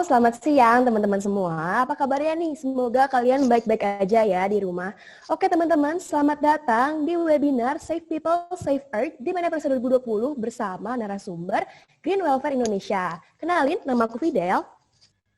selamat siang teman-teman semua. Apa kabarnya nih? Semoga kalian baik-baik aja ya di rumah. Oke teman-teman, selamat datang di webinar Save People, Save Earth di mana episode 2020 bersama narasumber Green Welfare Indonesia. Kenalin, nama aku Fidel.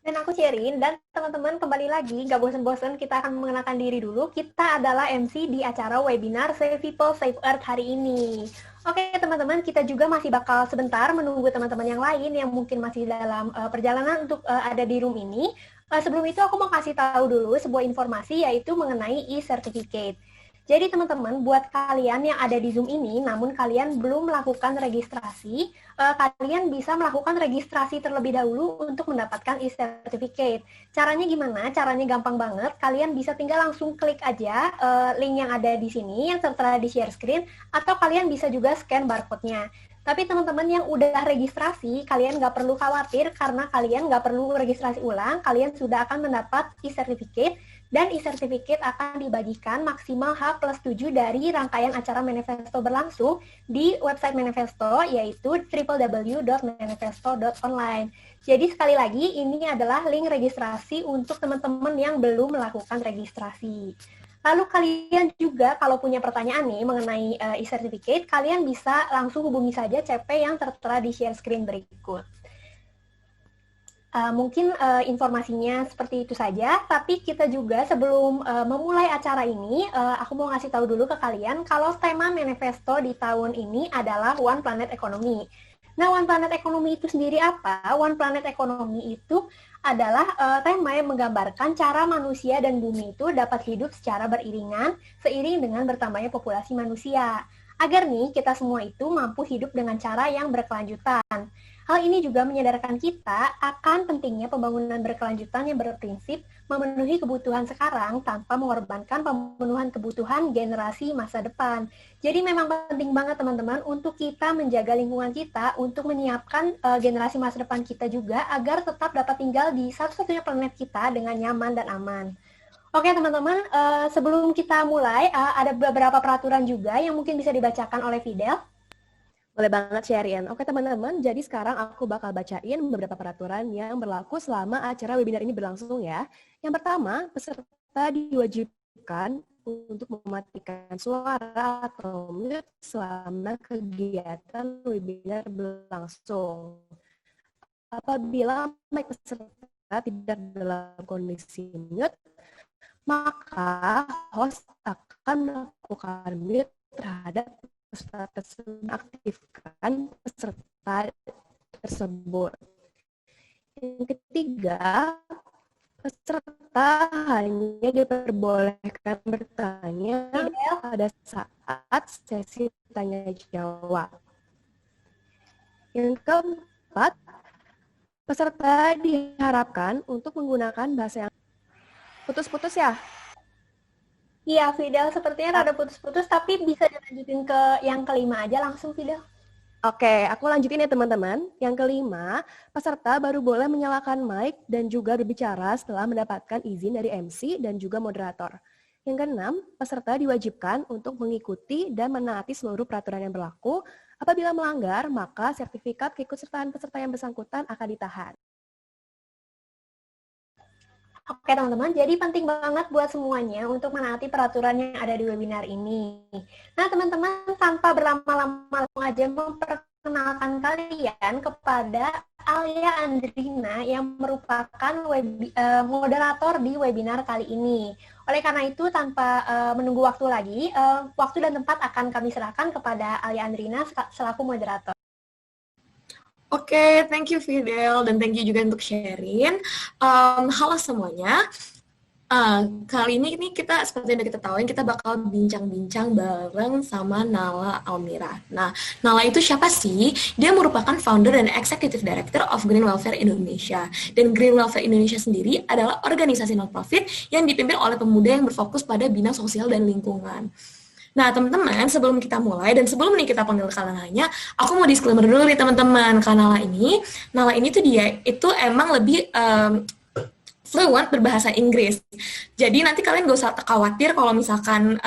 Dan aku Sherin, dan teman-teman kembali lagi, gak bosan-bosan kita akan mengenalkan diri dulu. Kita adalah MC di acara webinar Save People, Save Earth hari ini. Oke teman-teman, kita juga masih bakal sebentar menunggu teman-teman yang lain yang mungkin masih dalam perjalanan untuk ada di room ini. Sebelum itu aku mau kasih tahu dulu sebuah informasi yaitu mengenai e-certificate. Jadi teman-teman, buat kalian yang ada di Zoom ini, namun kalian belum melakukan registrasi, kalian bisa melakukan registrasi terlebih dahulu untuk mendapatkan e-certificate. Caranya gimana? Caranya gampang banget. Kalian bisa tinggal langsung klik aja link yang ada di sini, yang tertera di share screen, atau kalian bisa juga scan barcode-nya. Tapi teman-teman yang udah registrasi, kalian nggak perlu khawatir karena kalian nggak perlu registrasi ulang, kalian sudah akan mendapat e-certificate, dan e-certificate akan dibagikan maksimal H+7 dari rangkaian acara manifesto berlangsung di website manifesto, yaitu www.manifesto.online. Jadi sekali lagi, ini adalah link registrasi untuk teman-teman yang belum melakukan registrasi. Lalu kalian juga kalau punya pertanyaan nih mengenai e-certificate, kalian bisa langsung hubungi saja CP yang tertera di share screen berikut. Mungkin informasinya seperti itu saja, tapi kita juga sebelum memulai acara ini, aku mau ngasih tahu dulu ke kalian kalau tema manifesto di tahun ini adalah One Planet Economy. Nah, One Planet Economy itu sendiri apa? One Planet Economy itu adalah tema yang menggambarkan cara manusia dan bumi itu dapat hidup secara beriringan, seiring dengan bertambahnya populasi manusia. Agar nih kita semua itu mampu hidup dengan cara yang berkelanjutan. Hal ini juga menyadarkan kita akan pentingnya pembangunan berkelanjutan yang berprinsip memenuhi kebutuhan sekarang tanpa mengorbankan pemenuhan kebutuhan generasi masa depan. Jadi memang penting banget teman-teman untuk kita menjaga lingkungan kita, untuk menyiapkan generasi masa depan kita juga agar tetap dapat tinggal di satu-satunya planet kita dengan nyaman dan aman. Oke teman-teman, sebelum kita mulai, ada beberapa peraturan juga yang mungkin bisa dibacakan oleh Fidel. Boleh banget Sherin. Oke teman-teman, jadi sekarang aku bakal bacain beberapa peraturan yang berlaku selama acara webinar ini berlangsung ya. Yang pertama, peserta diwajibkan untuk mematikan suara atau mute selama kegiatan webinar berlangsung. Apabila mic peserta tidak dalam kondisi mute, maka host akan melakukan mute terhadap peserta tersebut, aktifkan peserta tersebut. Yang ketiga, peserta hanya diperbolehkan bertanya pada saat sesi tanya jawab. Yang keempat, peserta diharapkan untuk menggunakan bahasa yang putus-putus ya. Iya, Fidel, sepertinya rada putus-putus, tapi bisa dilanjutin ke yang kelima aja langsung, Fidel. Oke, aku lanjutin ya teman-teman. Yang kelima, peserta baru boleh menyalakan mic dan juga berbicara setelah mendapatkan izin dari MC dan juga moderator. Yang keenam, peserta diwajibkan untuk mengikuti dan menaati seluruh peraturan yang berlaku. Apabila melanggar, maka sertifikat keikutsertaan peserta yang bersangkutan akan ditahan. Oke teman-teman, jadi penting banget buat semuanya untuk menaati peraturan yang ada di webinar ini. Nah teman-teman, tanpa berlama-lama langsung aja memperkenalkan kalian kepada Alia Andrina yang merupakan moderator di webinar kali ini. Oleh karena itu, tanpa menunggu waktu lagi, waktu dan tempat akan kami serahkan kepada Alia Andrina selaku moderator. Oke, thank you Fidel, dan thank you juga untuk sharing. Halo semuanya, kali ini kita seperti yang kita tahu, kita bakal bincang-bincang bareng sama Nala Almira. Nah, Nala itu siapa sih? Dia merupakan founder dan executive director of Green Welfare Indonesia. Dan Green Welfare Indonesia sendiri adalah organisasi non-profit yang dipimpin oleh pemuda yang berfokus pada bidang sosial dan lingkungan. Nah, teman-teman, sebelum kita mulai dan sebelum nih kita panggil Nalanya, aku mau disclaimer dulu nih teman-teman. Karena Nala ini tuh dia itu emang lebih fluent berbahasa Inggris. Jadi nanti kalian gak usah khawatir kalau misalkan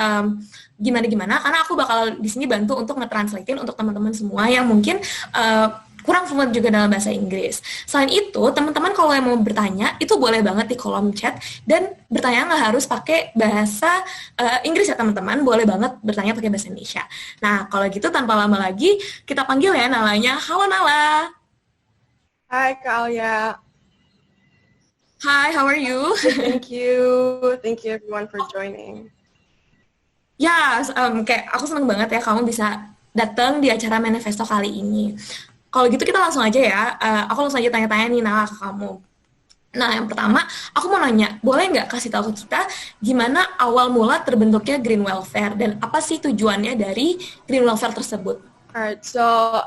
gimana-gimana, karena aku bakal di sini bantu untuk nge-translatein untuk teman-teman semua yang mungkin kurang fluent juga dalam bahasa Inggris. Selain itu, teman-teman kalau yang mau bertanya, itu boleh banget di kolom chat, dan bertanya nggak harus pakai bahasa Inggris ya teman-teman, boleh banget bertanya pakai bahasa Indonesia. Nah, kalau gitu tanpa lama lagi, kita panggil ya Nalanya. Halo Nala. Hi, Kalia. Hi, how are you? Thank you. Thank you everyone for joining. Ya, kayak aku seneng banget ya kamu bisa datang di acara Manifesto kali ini. Kalau gitu kita langsung aja ya, aku langsung aja tanya-tanya nih Nala ke kamu. Nah, yang pertama, aku mau nanya, boleh nggak kasih tahu ke kita gimana awal mula terbentuknya Green Welfare dan apa sih tujuannya dari Green Welfare tersebut? Alright, so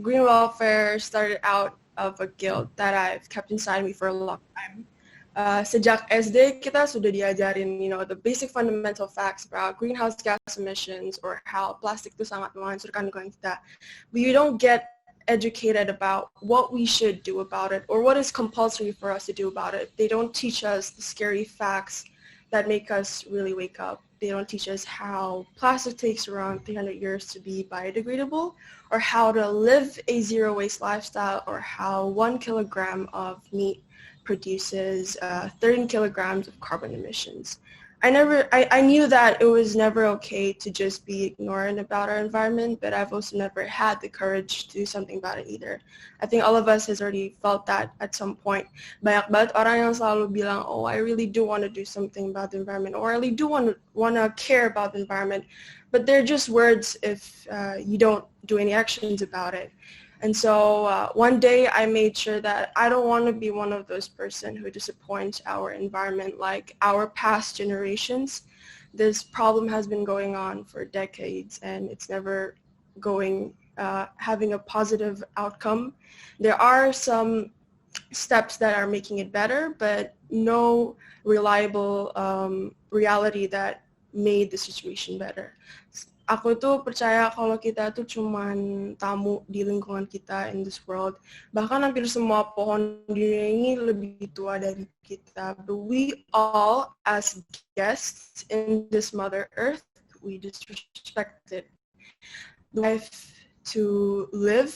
Green Welfare started out of a guilt that I've kept inside me for a long time. Sejak SD kita sudah diajarin, the basic fundamental facts about greenhouse gas emissions or how plastik itu sangat menghancurkan lingkungan kita. But you don't get educated about what we should do about it or what is compulsory for us to do about it. They don't teach us the scary facts that make us really wake up. They don't teach us how plastic takes around 300 years to be biodegradable, or how to live a zero waste lifestyle, or how 1 kilogram of meat produces 13 kilograms of carbon emissions. I knew that it was never okay to just be ignorant about our environment, but I've also never had the courage to do something about it either. I think all of us has already felt that at some point. Banyak banget orang yang selalu bilang, oh, I really do want to do something about the environment, or I really do want to care about the environment, but they're just words if you don't do any actions about it. And so one day I made sure that I don't want to be one of those person who disappoints our environment like our past generations. This problem has been going on for decades and it's never having a positive outcome. There are some steps that are making it better, but no reliable reality that made the situation better. Aku tuh percaya kalau kita tuh cuman tamu di lingkungan kita in this world. Bahkan hampir semua pohon di dunia ini lebih tua dari kita. But we all, as guests in this Mother Earth, we disrespect it. Life to live,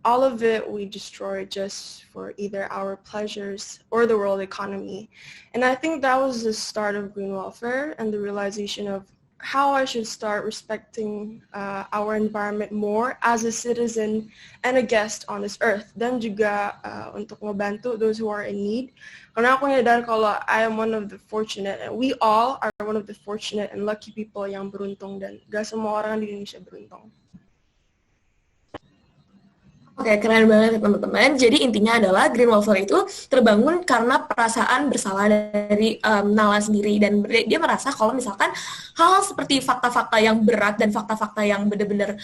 all of it we destroy just for either our pleasures or the world economy. And I think that was the start of Green Welfare and the realization of how I should start respecting our environment more as a citizen and a guest on this earth. Dan juga untuk membantu those who are in need. Karena aku nyadar kalau I am one of the fortunate, and we all are one of the fortunate and lucky people yang beruntung, dan gak semua orang di Indonesia beruntung. Oke, keren banget ya teman-teman. Jadi intinya adalah Green Welfare itu terbangun karena perasaan bersalah dari Nala sendiri. Dan dia merasa kalau misalkan hal seperti fakta-fakta yang berat dan fakta-fakta yang benar-benar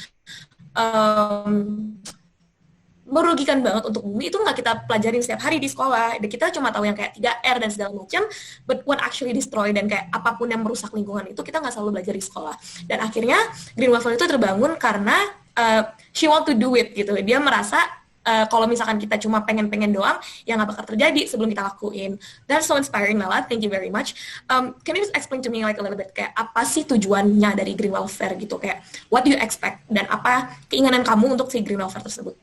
merugikan banget untuk bumi itu nggak kita pelajarin setiap hari di sekolah. Dan kita cuma tahu yang kayak 3R dan segala macam, but what actually destroy dan kayak apapun yang merusak lingkungan itu kita nggak selalu belajar di sekolah. Dan akhirnya Green Welfare itu terbangun karena she want to do it gitu. Dia merasa kalau misalkan kita cuma pengen-pengen doang, ya nggak bakal terjadi sebelum kita lakuin. That's so inspiring, Nala. Thank you very much. Can you just explain to me like a little bit kayak apa sih tujuannya dari Green Welfare gitu? Kayak what do you expect dan apa keinginan kamu untuk si Green Welfare tersebut?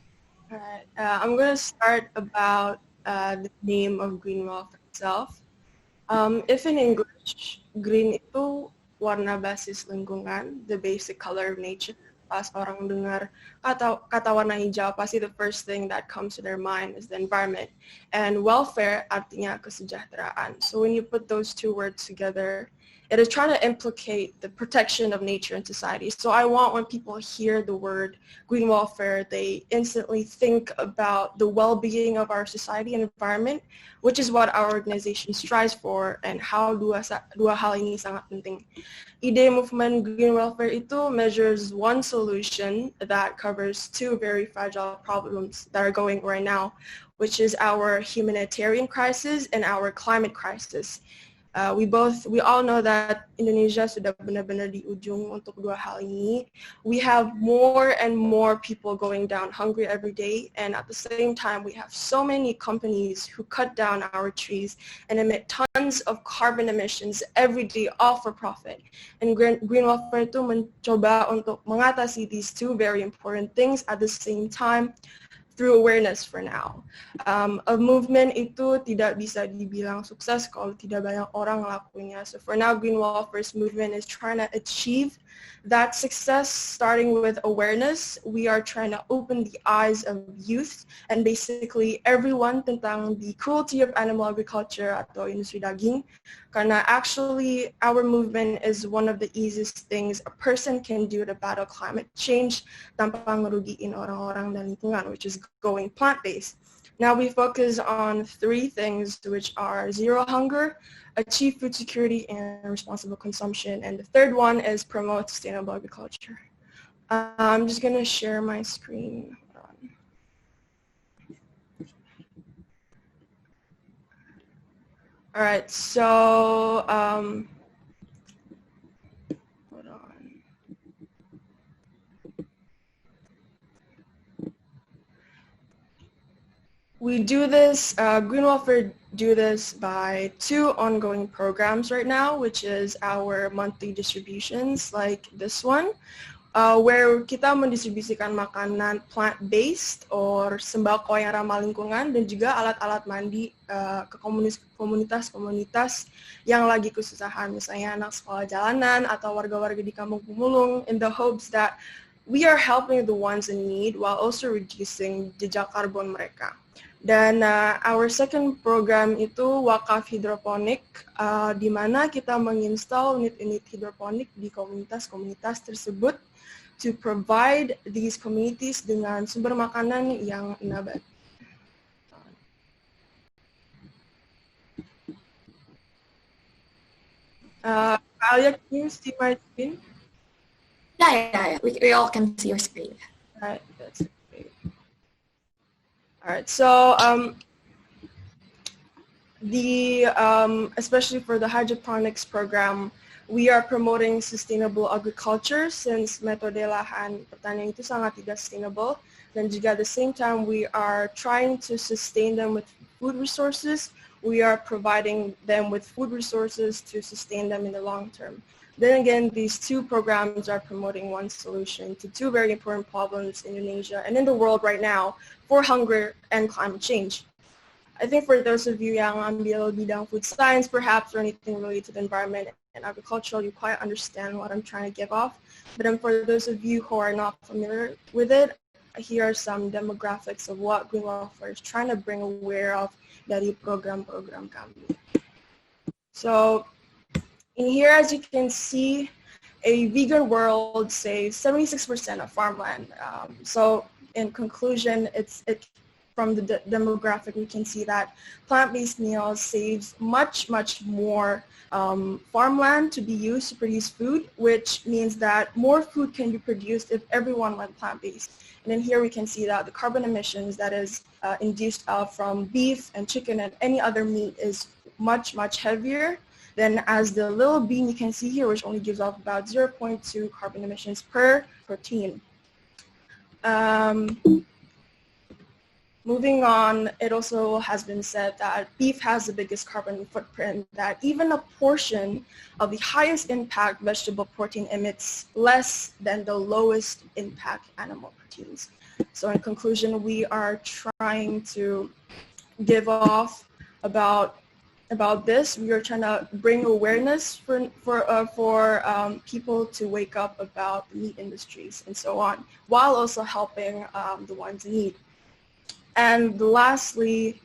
Alright, I'm gonna start about the name of Green Welfare itself. If in English, green itu warna basis lingkungan, the basic color of nature. Pas orang dengar kata warna hijau, pasti the first thing that comes to their mind is the environment. And welfare artinya kesejahteraan. So when you put those two words together, it is trying to implicate the protection of nature and society. So I want when people hear the word green welfare, they instantly think about the well-being of our society and environment, which is what our organization strives for, and how dua hal ini sangat penting. Ide movement Green Welfare itu measures one solution that covers two very fragile problems that are going right now, which is our humanitarian crisis and our climate crisis. We all know that Indonesia sudah benar-benar di ujung untuk dua hal ini. We have more and more people going down hungry every day, and at the same time, we have so many companies who cut down our trees and emit tons of carbon emissions every day, all for profit. And Green Welfare itu mencoba untuk mengatasi these two very important things at the same time, through awareness for now. A movement itu tidak bisa dibilang sukses kalau tidak banyak orang ngelakuinnya. So for now, Green Welfare's movement is trying to achieve that success, starting with awareness. We are trying to open the eyes of youth and basically everyone tentang the cruelty of animal agriculture atau industri daging. Karena actually our movement is one of the easiest things a person can do to battle climate change tanpa ngerugiin orang-orang dan lingkungan, which is going plant-based. Now we focus on three things, which are zero hunger, achieve food security and responsible consumption, and the third one is promote sustainable agriculture. I'm just going to share my screen. All right, so hold on. We do this, Green Welfare do this by two ongoing programs right now, which is our monthly distributions like this one, where kita mendistribusikan makanan plant-based or sembako yang ramah lingkungan dan juga alat-alat mandi ke komunitas-komunitas yang lagi kesusahan, misalnya anak sekolah jalanan atau warga-warga di kampung pemulung, in the hopes that we are helping the ones in need while also reducing jejak karbon mereka. Dan our second program itu wakaf hidroponik, di mana kita menginstal unit-unit hidroponik di komunitas-komunitas tersebut to provide these communities dengan sumber makanan yang nabati. Alia, can you see my screen? Yeah. We all can see your screen. All right, that's great. All right, so especially for the hydroponics program, we are promoting sustainable agriculture since metode lahan pertanian itu sangat tidak sustainable, dan juga at the same time we are trying to sustain them with food resources. We are providing them with food resources to sustain them in the long term. Then again, these two programs are promoting one solution to two very important problems in Indonesia and in the world right now for hunger and climate change. I think for those of you yang ambil bidang food science perhaps or anything related to the environment and agricultural, you quite understand what I'm trying to give off. But for those of you who are not familiar with it, here are some demographics of what Green Welfare is trying to bring aware of dari program-program kami. So in here, as you can see, a vegan world saves 76% of farmland. So in conclusion, from the demographic, we can see that plant-based meals saves much more farmland to be used to produce food, which means that more food can be produced if everyone went plant-based. And then here we can see that the carbon emissions that is induced from beef and chicken and any other meat is much heavier than as the little bean you can see here, which only gives off about 0.2 carbon emissions per protein. Moving on, it also has been said that beef has the biggest carbon footprint, that even a portion of the highest impact vegetable protein emits less than the lowest impact animal proteins. So in conclusion, we are trying to give off about this. We are trying to bring awareness for people to wake up about the meat industries and so on, while also helping the ones in need. And lastly,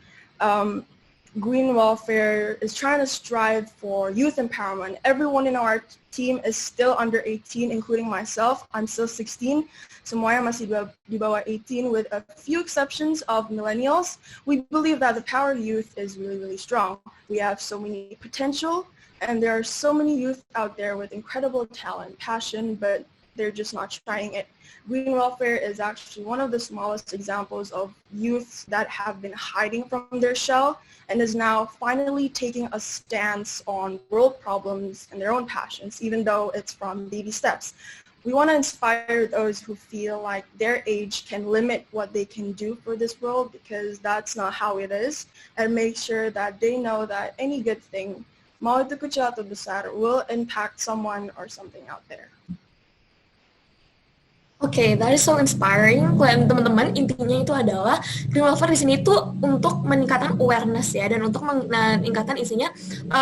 Green Welfare is trying to strive for youth empowerment. Everyone in our team is still under 18, including myself. I'm still 16. Semuanya masih di bawah 18 with a few exceptions of millennials. We believe that the power of youth is really strong. We have so many potential, and there are so many youth out there with incredible talent, passion, but they're just not trying it. Green welfare is actually one of the smallest examples of youth that have been hiding from their shell and is now finally taking a stance on world problems and their own passions, even though it's from baby steps. We want to inspire those who feel like their age can limit what they can do for this world, because that's not how it is, and make sure that they know that any good thing, mau itu kecil atau besar, will impact someone or something out there. Oke, that is so inspiring. Dan teman-teman, intinya itu adalah Green Welfare di sini tuh untuk meningkatkan awareness ya, dan untuk meningkatkan isinya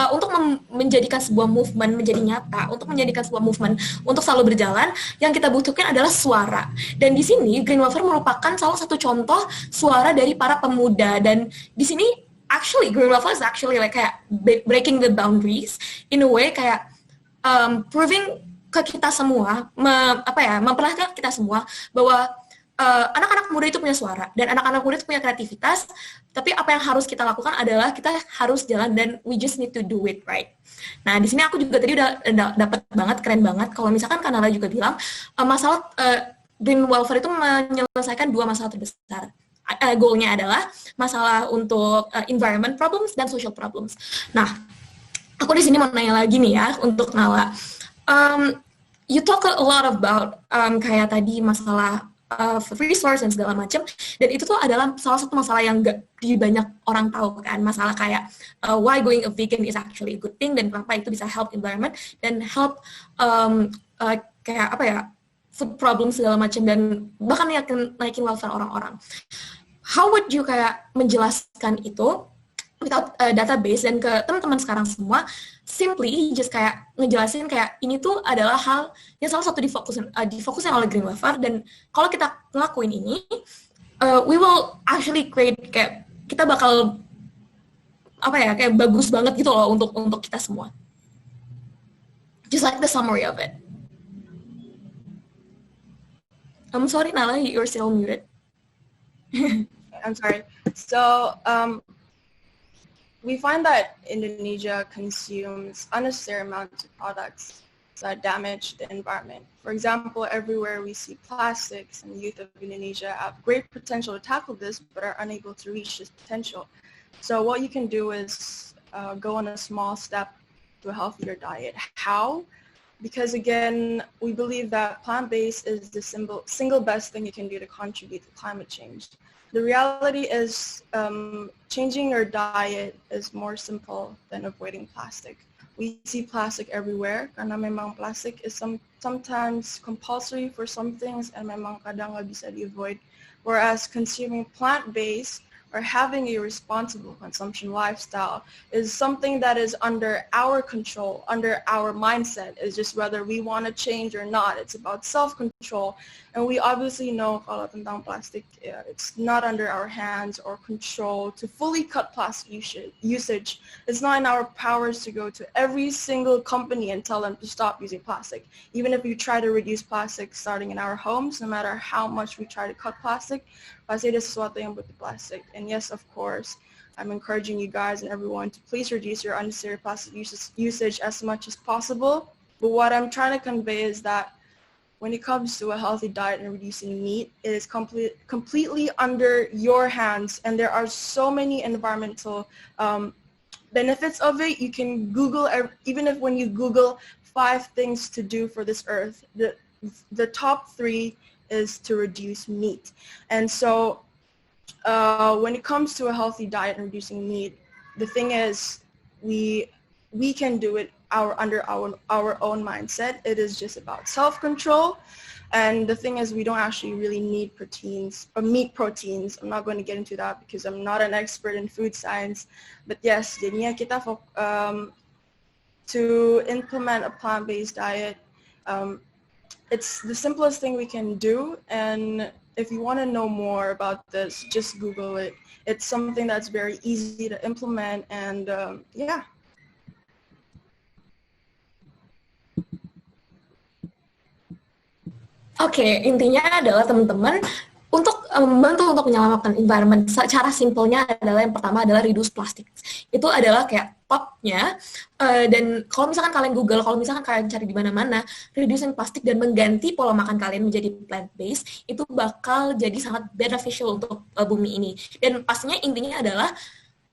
untuk menjadikan sebuah movement menjadi nyata, untuk menjadikan sebuah movement untuk selalu berjalan. Yang kita butuhkan adalah suara. Dan di sini Green Welfare merupakan salah satu contoh suara dari para pemuda. Dan di sini actually Green Welfare is actually like kayak breaking the boundaries in a way, kayak proving ke kita semua, memperlihatkan kita semua bahwa anak-anak muda itu punya suara dan anak-anak muda itu punya kreativitas, tapi apa yang harus kita lakukan adalah kita harus jalan dan we just need to do it right. Nah, di sini aku juga tadi udah dapat banget, keren banget kalau misalkan Kanala juga bilang masalah Green Welfare itu menyelesaikan dua masalah terbesar. Goalnya adalah masalah untuk environment problems dan social problems. Nah, aku di sini mau nanya lagi nih ya untuk Nala. You talk a lot about kayak tadi masalah resource dan segala macam, dan itu tuh adalah salah satu masalah yang gak di banyak orang tahu kan, masalah kayak why going a vegan is actually a good thing dan kenapa itu bisa help environment dan help kayak apa ya, food problem segala macam, dan bahkan naikin welfare orang-orang. How would you kayak menjelaskan itu without database dan ke teman-teman sekarang semua, simply just kayak ngejelasin kayak ini tuh adalah hal yang salah satu difokusin oleh Green Welfare, dan kalau kita ngelakuin ini, we will actually create kayak kita bakal apa ya, kayak bagus banget gitu loh untuk kita semua. Just like the summary of it. I'm sorry Nala, you're still muted. I'm sorry. So, we find that Indonesia consumes unnecessary amounts of products that damage the environment. For example, everywhere we see plastics, and the youth of Indonesia have great potential to tackle this, but are unable to reach this potential. So what you can do is go on a small step to a healthier diet. How? Because again, we believe that plant-based is the single best thing you can do to contribute to climate change. The reality is changing your diet is more simple than avoiding plastic. We see plastic everywhere karena memang plastic is sometimes compulsory for some things and memang kadang nggak bisa di-avoid. Whereas consuming plant-based or having a responsible consumption lifestyle is something that is under our control, under our mindset. It's just whether we want to change or not. It's about self-control. And we obviously know kalau tentang plastic, it's not under our hands or control to fully cut plastic usage. It's not in our powers to go to every single company and tell them to stop using plastic. Even if we try to reduce plastic starting in our homes, no matter how much we try to cut plastic, pasti ada sesuatu yang butuh plastic. And yes, of course, I'm encouraging you guys and everyone to please reduce your unnecessary plastic usage as much as possible. But what I'm trying to convey is that when it comes to a healthy diet and reducing meat, it is completely under your hands, and there are so many environmental benefits of it. You can Google, even if when you Google 5 things to do for this earth, the top 3 is to reduce meat. And so when it comes to a healthy diet and reducing meat, the thing is we can do it under our own mindset. It is just about self-control. And the thing is, we don't actually really need proteins or meat proteins. I'm not going to get into that because I'm not an expert in food science. But yes, jadinya kita to implement a plant-based diet, it's the simplest thing we can do. And if you want to know more about this, just Google it. It's something that's very easy to implement, and yeah. Oke, intinya adalah teman-teman, untuk membantu untuk menyelamatkan environment, cara simpelnya adalah yang pertama adalah reduce plastic. Itu adalah kayak topnya, dan kalau misalkan kalian Google, kalau misalkan kalian cari di mana-mana, reducing plastic dan mengganti pola makan kalian menjadi plant-based, itu bakal jadi sangat beneficial untuk bumi ini. Dan pastinya intinya adalah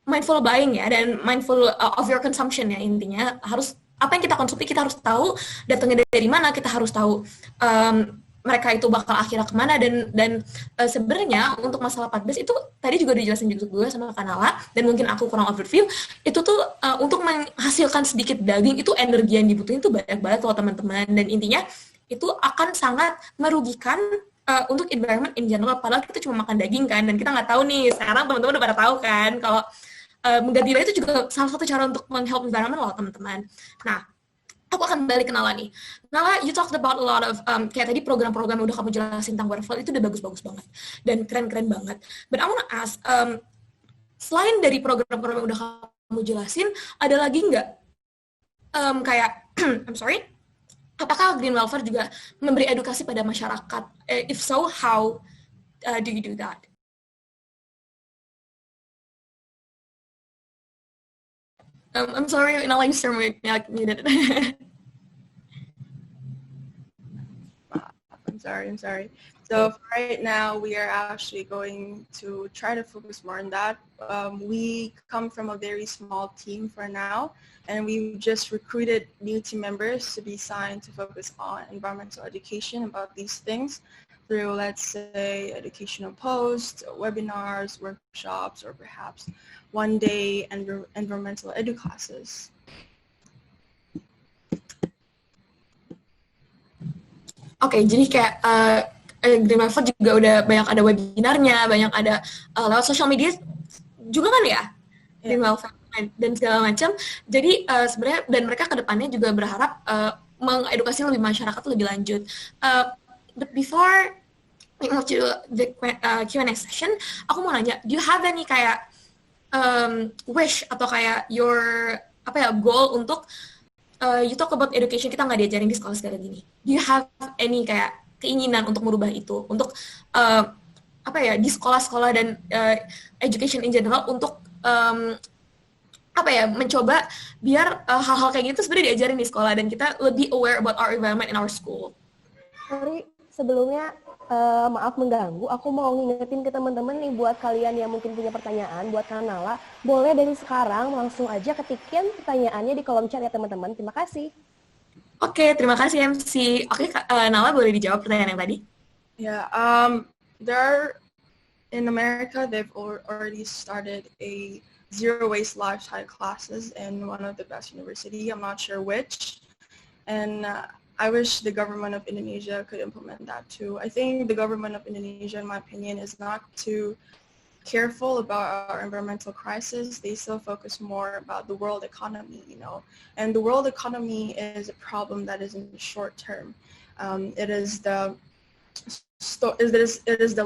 mindful buying ya, dan mindful of your consumption ya, intinya harus apa yang kita konsumsi kita harus tahu datangnya dari mana, kita harus tahu mereka itu bakal akhirnya kemana, dan sebenarnya untuk masalah plant-based itu tadi juga dijelasin juga sama Kanala, dan mungkin aku kurang overview, itu tuh untuk menghasilkan sedikit daging itu energi yang dibutuhin itu banyak banget loh teman-teman, dan intinya itu akan sangat merugikan untuk environment in general, padahal kita cuma makan daging kan, dan kita nggak tahu nih, sekarang teman-teman udah pada tahu kan, kalau mengganti daging itu juga salah satu cara untuk meng-help environment loh teman-teman. Nah, aku akan balik ke Nala nih. Nala, you talked about a lot of, kayak tadi program-program yang udah kamu jelasin tentang Waterfall, itu udah bagus-bagus banget. Dan keren-keren banget. But I wanna ask, selain dari program-program yang udah kamu jelasin, ada lagi nggak kayak, I'm sorry, apakah Green Welfare juga memberi edukasi pada masyarakat? If so, how do you do that? I'm sorry, Nala, you still muted. I'm sorry. So right now we are actually going to try to focus more on that. We come from a very small team for now, and we just recruited new team members to be assigned to focus on environmental education about these things through, let's say, educational posts, webinars, workshops, or perhaps one-day environmental edu classes. Oke, jadi kayak Green Welfare juga udah banyak ada webinarnya, banyak ada lewat social media juga kan ya, Green Welfare dan segala macam. Jadi sebenarnya dan mereka kedepannya juga berharap mengedukasi lebih masyarakat lebih lanjut. But before we move to the Q&A session, aku mau nanya, do you have any kayak wish atau kayak your goal untuk you talk about education, kita nggak diajarin di sekolah-sekolah gini. Do you have any kayak keinginan untuk merubah itu, untuk di sekolah-sekolah dan education in general untuk mencoba biar hal-hal kayak gitu sebenarnya diajarin di sekolah dan kita lebih aware about our environment in our school. Sorry, sebelumnya maaf mengganggu, aku mau ngingetin ke teman-teman nih buat kalian yang mungkin punya pertanyaan buat Kanala, boleh dari sekarang langsung aja ketikin pertanyaannya di kolom chat ya teman-teman. Terima kasih. Oke, terima kasih MC. Oke, Nala boleh dijawab pertanyaan yang tadi? Yeah, there in America they've already started a zero waste lifestyle classes in one of the best university. I'm not sure which, and I wish the government of Indonesia could implement that too. I think the government of Indonesia, in my opinion, is not too careful about our environmental crisis. They still focus more about the world economy, and the world economy is a problem that is in the short term. It is the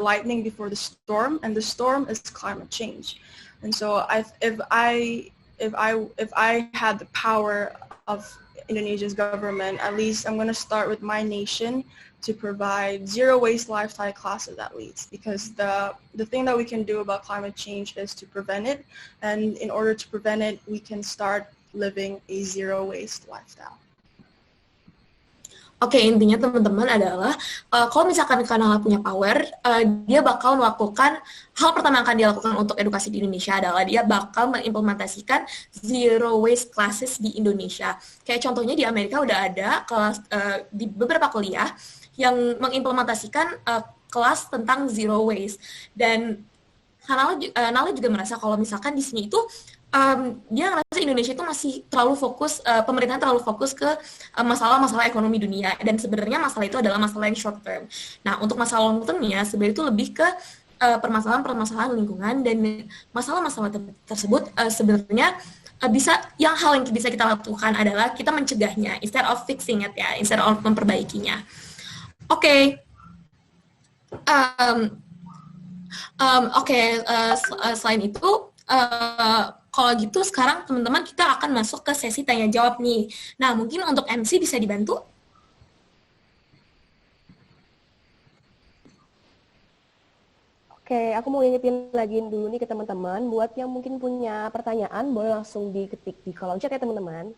lightning before the storm, and the storm is climate change. And so if I had the power of Indonesia's government, at least I'm going to start with my nation to provide zero waste lifestyle classes at least, because the thing that we can do about climate change is to prevent it, and in order to prevent it we can start living a zero waste lifestyle. Oke, intinya teman-teman adalah kalau misalkan Kanala punya power, dia bakal melakukan hal pertama yang akan dia lakukan untuk edukasi di Indonesia adalah dia bakal mengimplementasikan zero waste classes di Indonesia. Kayak contohnya di Amerika udah ada kelas di beberapa kuliah yang mengimplementasikan kelas tentang zero waste, dan Kanala juga merasa kalau misalkan di sini itu dia ngerasa Indonesia itu masih terlalu fokus, pemerintahan terlalu fokus ke masalah-masalah ekonomi dunia, dan sebenarnya masalah itu adalah masalah yang short term. Nah, untuk masalah long termnya sebenarnya itu lebih ke permasalahan-permasalahan lingkungan, dan masalah-masalah tersebut sebenarnya hal yang bisa kita lakukan adalah kita mencegahnya instead of fixing it ya, instead of memperbaikinya. Oke. Selain itu kalau gitu sekarang teman-teman kita akan masuk ke sesi tanya jawab nih. Nah, mungkin untuk MC bisa dibantu? Oke, aku mau ngingetin lagi dulu nih ke teman-teman, buat yang mungkin punya pertanyaan, boleh langsung diketik di kolom chat ya teman-teman.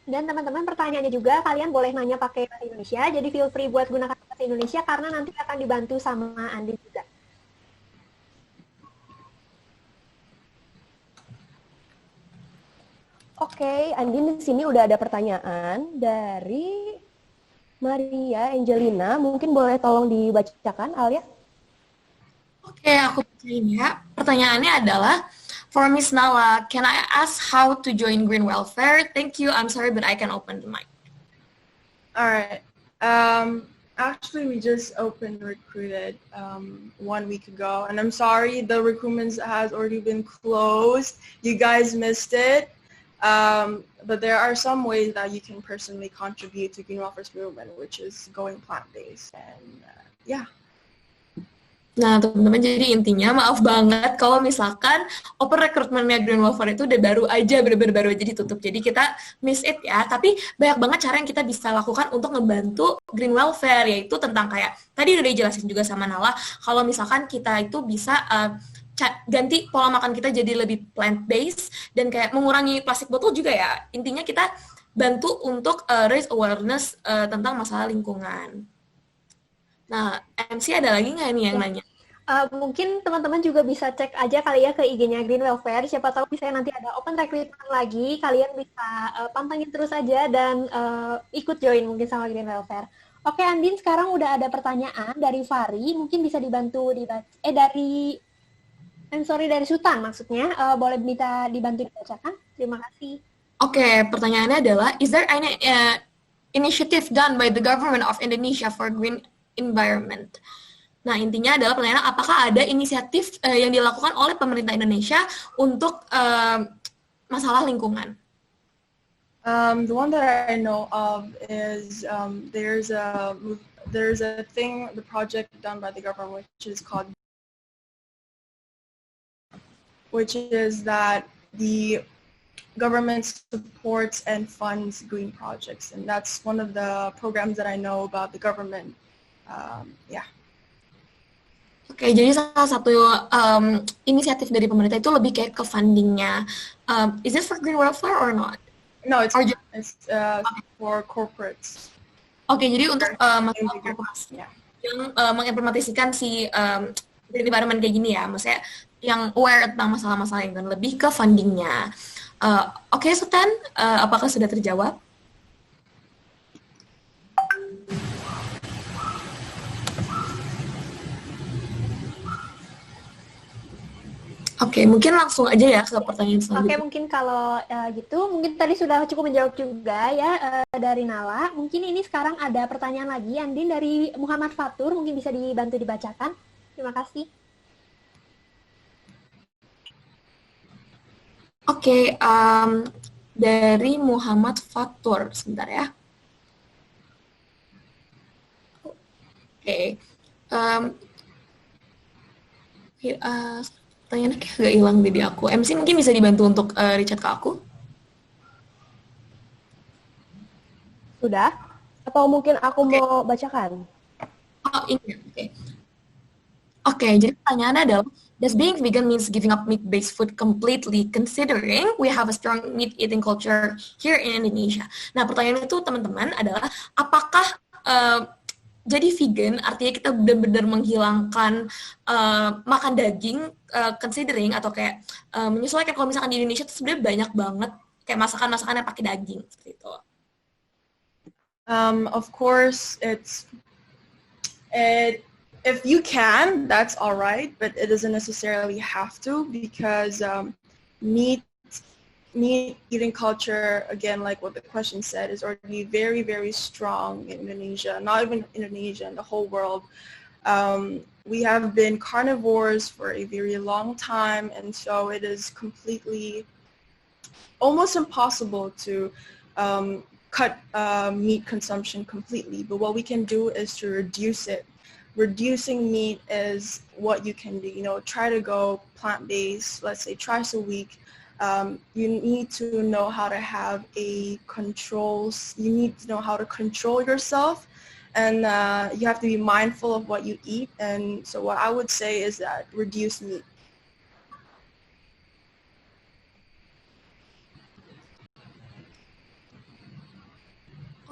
Dan teman-teman pertanyaannya juga kalian boleh nanya pakai bahasa Indonesia, jadi feel free buat gunakan bahasa Indonesia karena nanti akan dibantu sama Andi juga. Oke, Andin di sini udah ada pertanyaan dari Maria Angelina. Mungkin boleh tolong dibacakan, Alia? Oke, aku bacain ya. Pertanyaannya adalah, for Miss Nala, can I ask how to join Green Welfare? Thank you. I'm sorry, but I can open the mic. All right. Actually, we just recruited 1 week ago, and I'm sorry the recruitment has already been closed. You guys missed it. But there are some ways that you can personally contribute to Green Welfare's movement, which is going plant-based. And yeah. Nah, teman-teman, jadi intinya maaf banget kalau misalkan open recruitment-nya Green Welfare itu udah baru aja, bener-bener baru aja ditutup. Jadi kita miss it ya. Tapi banyak banget cara yang kita bisa lakukan untuk ngebantu Green Welfare, yaitu tentang kayak, tadi udah dijelasin juga sama Nala, kalau misalkan kita itu bisa ganti pola makan kita jadi lebih plant-based dan kayak mengurangi plastik botol juga ya. Intinya kita bantu untuk raise awareness tentang masalah lingkungan. Nah, MC ada lagi nggak nih yang nanya? Mungkin teman-teman juga bisa cek aja kali ya ke IG-nya Green Welfare. Siapa tahu bisa nanti ada open recruitment lagi. Kalian bisa pantengin terus aja dan ikut join mungkin sama Green Welfare. Oke, Andin, sekarang udah ada pertanyaan dari Fari. Mungkin bisa dibantu dari Sultan maksudnya. Boleh minta dibantu dibacakan? Terima kasih. Oke, pertanyaannya adalah, is there any initiative done by the government of Indonesia for green environment? Nah, intinya adalah pertanyaan, apakah ada inisiatif yang dilakukan oleh pemerintah Indonesia untuk masalah lingkungan? The one that I know of is there's a thing, the project done by the government, which is that the government supports and funds green projects, and that's one of the programs that I know about the government. Yeah. Oke, jadi salah satu inisiatif dari pemerintah itu lebih kayak ke fundingnya. Is this for green welfare or not? No, it's for corporates. Oke, jadi untuk masalah korporasi yang mengimplementasikan si green environment kayak gini ya, maksudnya yang aware tentang masalah-masalah yang lebih ke fundingnya. Oke, Sultan, apakah sudah terjawab? Oke, mungkin langsung aja ya ke pertanyaan selanjutnya. Oke, mungkin kalau gitu, mungkin tadi sudah cukup menjawab juga ya dari Nala. Mungkin ini sekarang ada pertanyaan lagi, Andin, dari Muhammad Fatur, mungkin bisa dibantu dibacakan. Terima kasih. Oke, dari Muhammad Fatur, sebentar ya. Oke, pertanyaannya kayak agak hilang di aku. MC mungkin bisa dibantu untuk reach-out ke aku? Sudah? Atau mungkin aku mau bacakan? Oh, ini. Oke, jadi pertanyaannya adalah, does being vegan means giving up meat-based food completely, considering we have a strong meat-eating culture here in Indonesia? Nah, pertanyaan itu, teman-teman, adalah apakah jadi vegan artinya kita benar-benar menghilangkan makan daging, considering atau kayak menyesuaikan kalau misalkan di Indonesia itu sebenarnya banyak banget kayak masakan-masakan yang pakai daging seperti itu. Of course, if you can, that's all right, but it doesn't necessarily have to, because meat eating culture, again, like what the question said, is already very, very strong in Indonesia. Not even Indonesia, in the whole world. We have been carnivores for a very long time, and so it is completely almost impossible to cut meat consumption completely. But what we can do is to reduce it. Reducing meat is what you can do. Try to go plant-based, let's say twice a week. You need to know how to have a controls. You need to know how to control yourself, and you have to be mindful of what you eat. And so what I would say is that reduce meat.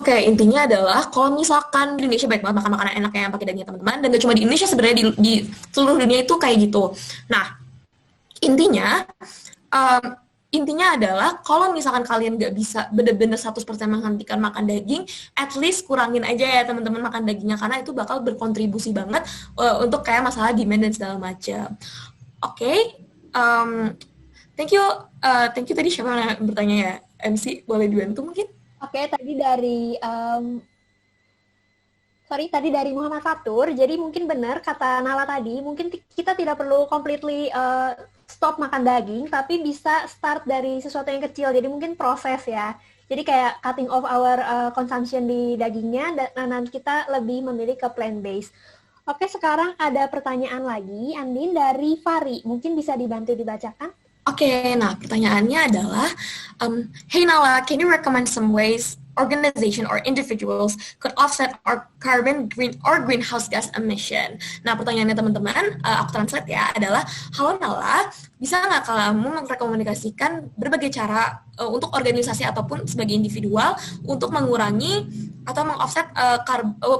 Oke, intinya adalah kalau misalkan di Indonesia banyak banget makan makanan enak yang pakai daging teman-teman, dan gak cuma di Indonesia sebenarnya di seluruh dunia itu kayak gitu. Nah, intinya um, intinya adalah kalau misalkan kalian nggak bisa bener-bener 100% menghentikan makan daging, at least kurangin aja ya teman-teman makan dagingnya, karena itu bakal berkontribusi banget untuk kayak masalah demand dan segala macam. Oke, thank you tadi siapa yang bertanya ya? MC boleh dibantu mungkin? Oke, tadi dari Muhammad Fatur. Jadi mungkin benar kata Nala tadi, mungkin kita tidak perlu completely stop makan daging, tapi bisa start dari sesuatu yang kecil. Jadi mungkin proses ya. Jadi kayak cutting off our consumption di dagingnya, dan nanti kita lebih memilih ke plant-based. Oke, sekarang ada pertanyaan lagi, Andin, dari Fari. Mungkin bisa dibantu dibacakan? Oke, nah pertanyaannya adalah, hey Nala, can you recommend some ways organization or individuals could offset our greenhouse gas emission? Nah, pertanyaannya teman-teman, aku translate ya, adalah, halo Nala, bisa nggak kamu merekomendasikan berbagai cara untuk organisasi ataupun sebagai individual untuk mengurangi atau mengoffset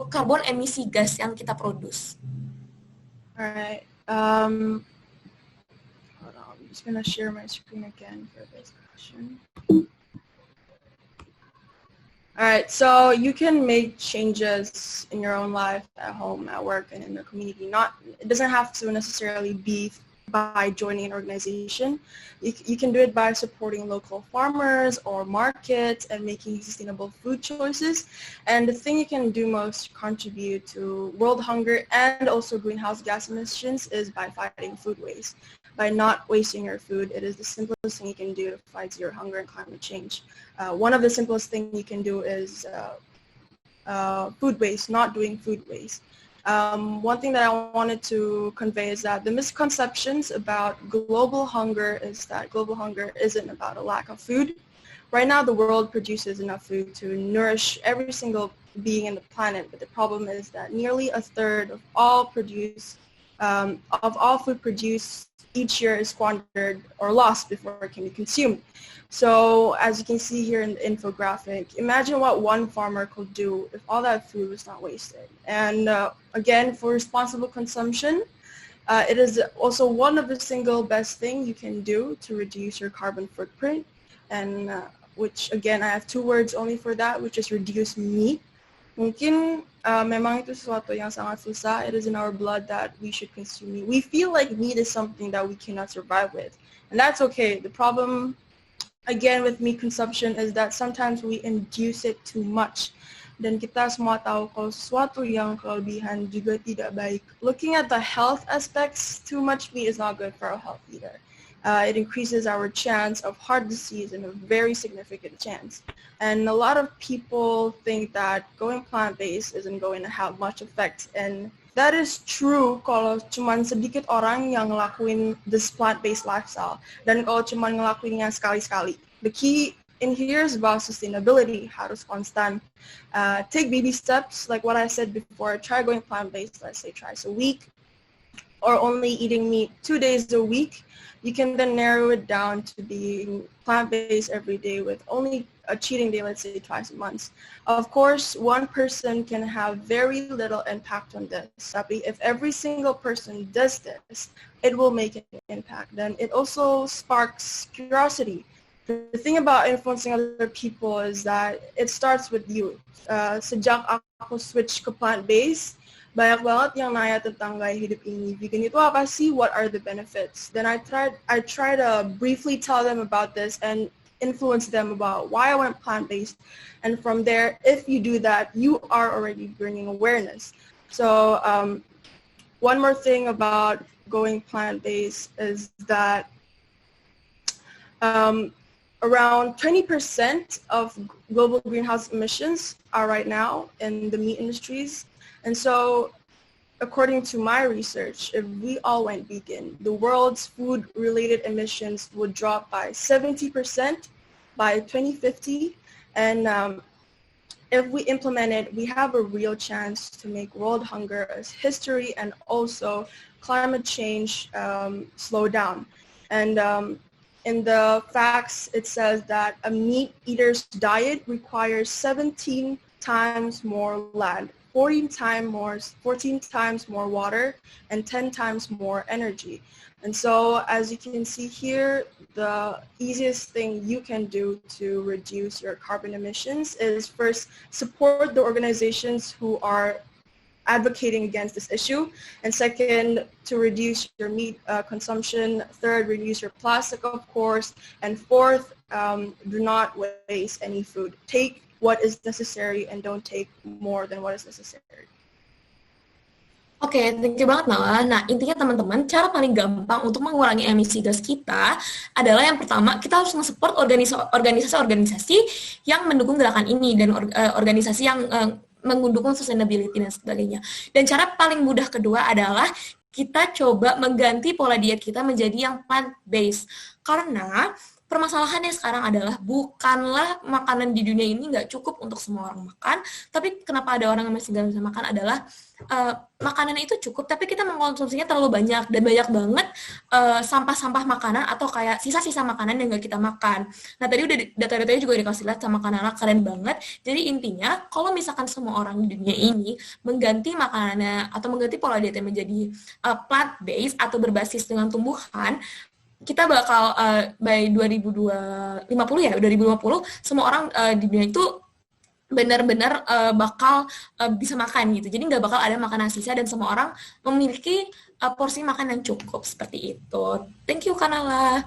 karbon emisi gas yang kita produce? Alright. I'm just going to share my screen again for this question. All right, so you can make changes in your own life, at home, at work, and in the community. It doesn't have to necessarily be by joining an organization. You can do it by supporting local farmers or markets and making sustainable food choices. And the thing you can do most to contribute to world hunger and also greenhouse gas emissions is by fighting food waste. By not wasting your food, it is the simplest thing you can do to fight zero hunger and climate change. One of the simplest things you can do is food waste, not doing food waste. One thing that I wanted to convey is that the misconceptions about global hunger is that global hunger isn't about a lack of food. Right now, the world produces enough food to nourish every single being in the planet, but the problem is that nearly a third of all food produced each year is squandered or lost before it can be consumed. So as you can see here in the infographic, imagine what one farmer could do if all that food was not wasted. And again, for responsible consumption, it is also one of the single best thing you can do to reduce your carbon footprint. And which again, I have two words only for that, which is reduce meat. Mungkin memang itu sesuatu yang sangat susah. It is in our blood that we should consume meat. We feel like meat is something that we cannot survive with. And that's okay. The problem, again, with meat consumption is that sometimes we induce it too much. Dan kita semua tahu kalau sesuatu yang kelebihan juga tidak baik. Looking at the health aspects, too much meat is not good for our health either. It increases our chance of heart disease in a very significant chance. And a lot of people think that going plant-based isn't going to have much effect. And that is true kalau cuman sedikit orang yang ngelakuin this plant-based lifestyle. Dan kalau cuman ngelakuinnya sekali-sekali. The key in here is about sustainability, harus konstan. Take baby steps, like what I said before. Try going plant-based, let's say twice a week. Or only eating meat 2 days a week. You can then narrow it down to being plant-based every day with only a cheating day, let's say twice a month. Of course, one person can have very little impact on this. Tapi if every single person does this, it will make an impact. Then it also sparks curiosity. The thing about influencing other people is that it starts with you. Sejak aku switch ke plant-based, banyak banget yang nanya tentang gaya hidup ini. Vegan itu apa sih? What are the benefits? Then I try to briefly tell them about this and influence them about why I went plant-based. And from there, if you do that, you are already bringing awareness. So one more thing about going plant-based is that around 20% of global greenhouse emissions are right now in the meat industries. And so according to my research, if we all went vegan, the world's food-related emissions would drop by 70% by 2050. And if we implement it, we have a real chance to make world hunger as history and also climate change slow down. And in the facts, it says that a meat eater's diet requires 17 times more land, 14 times more water, and 10 times more energy. And so, as you can see here, the easiest thing you can do to reduce your carbon emissions is first support the organizations who are advocating against this issue, and second, to reduce your meat consumption, third, reduce your plastic, of course, and fourth, do not waste any food. Take what is necessary and don't take more than what is necessary. Oke, thank you banget Nala. Nah, intinya teman-teman, cara paling gampang untuk mengurangi emisi gas kita adalah yang pertama, kita harus nge-support organisasi-organisasi yang mendukung gerakan ini dan organisasi yang mendukung sustainability dan sebagainya. Dan cara paling mudah kedua adalah kita coba mengganti pola diet kita menjadi yang plant-based. Karena permasalahannya sekarang adalah bukanlah makanan di dunia ini nggak cukup untuk semua orang makan, tapi kenapa ada orang yang masih nggak bisa makan adalah makanan itu cukup, tapi kita mengkonsumsinya terlalu banyak dan banyak banget sampah-sampah makanan atau kayak sisa-sisa makanan yang nggak kita makan. Nah tadi udah data-datanya juga dikasih lihat sama Kanala, keren banget. Jadi intinya kalau misalkan semua orang di dunia ini mengganti makanannya atau mengganti pola dietnya menjadi plant-based atau berbasis dengan tumbuhan, kita bakal by 2050 semua orang di dunia itu benar-benar bakal bisa makan gitu. Jadi nggak bakal ada makanan sisa dan semua orang memiliki porsi makan yang cukup seperti itu. Thank you Kanala.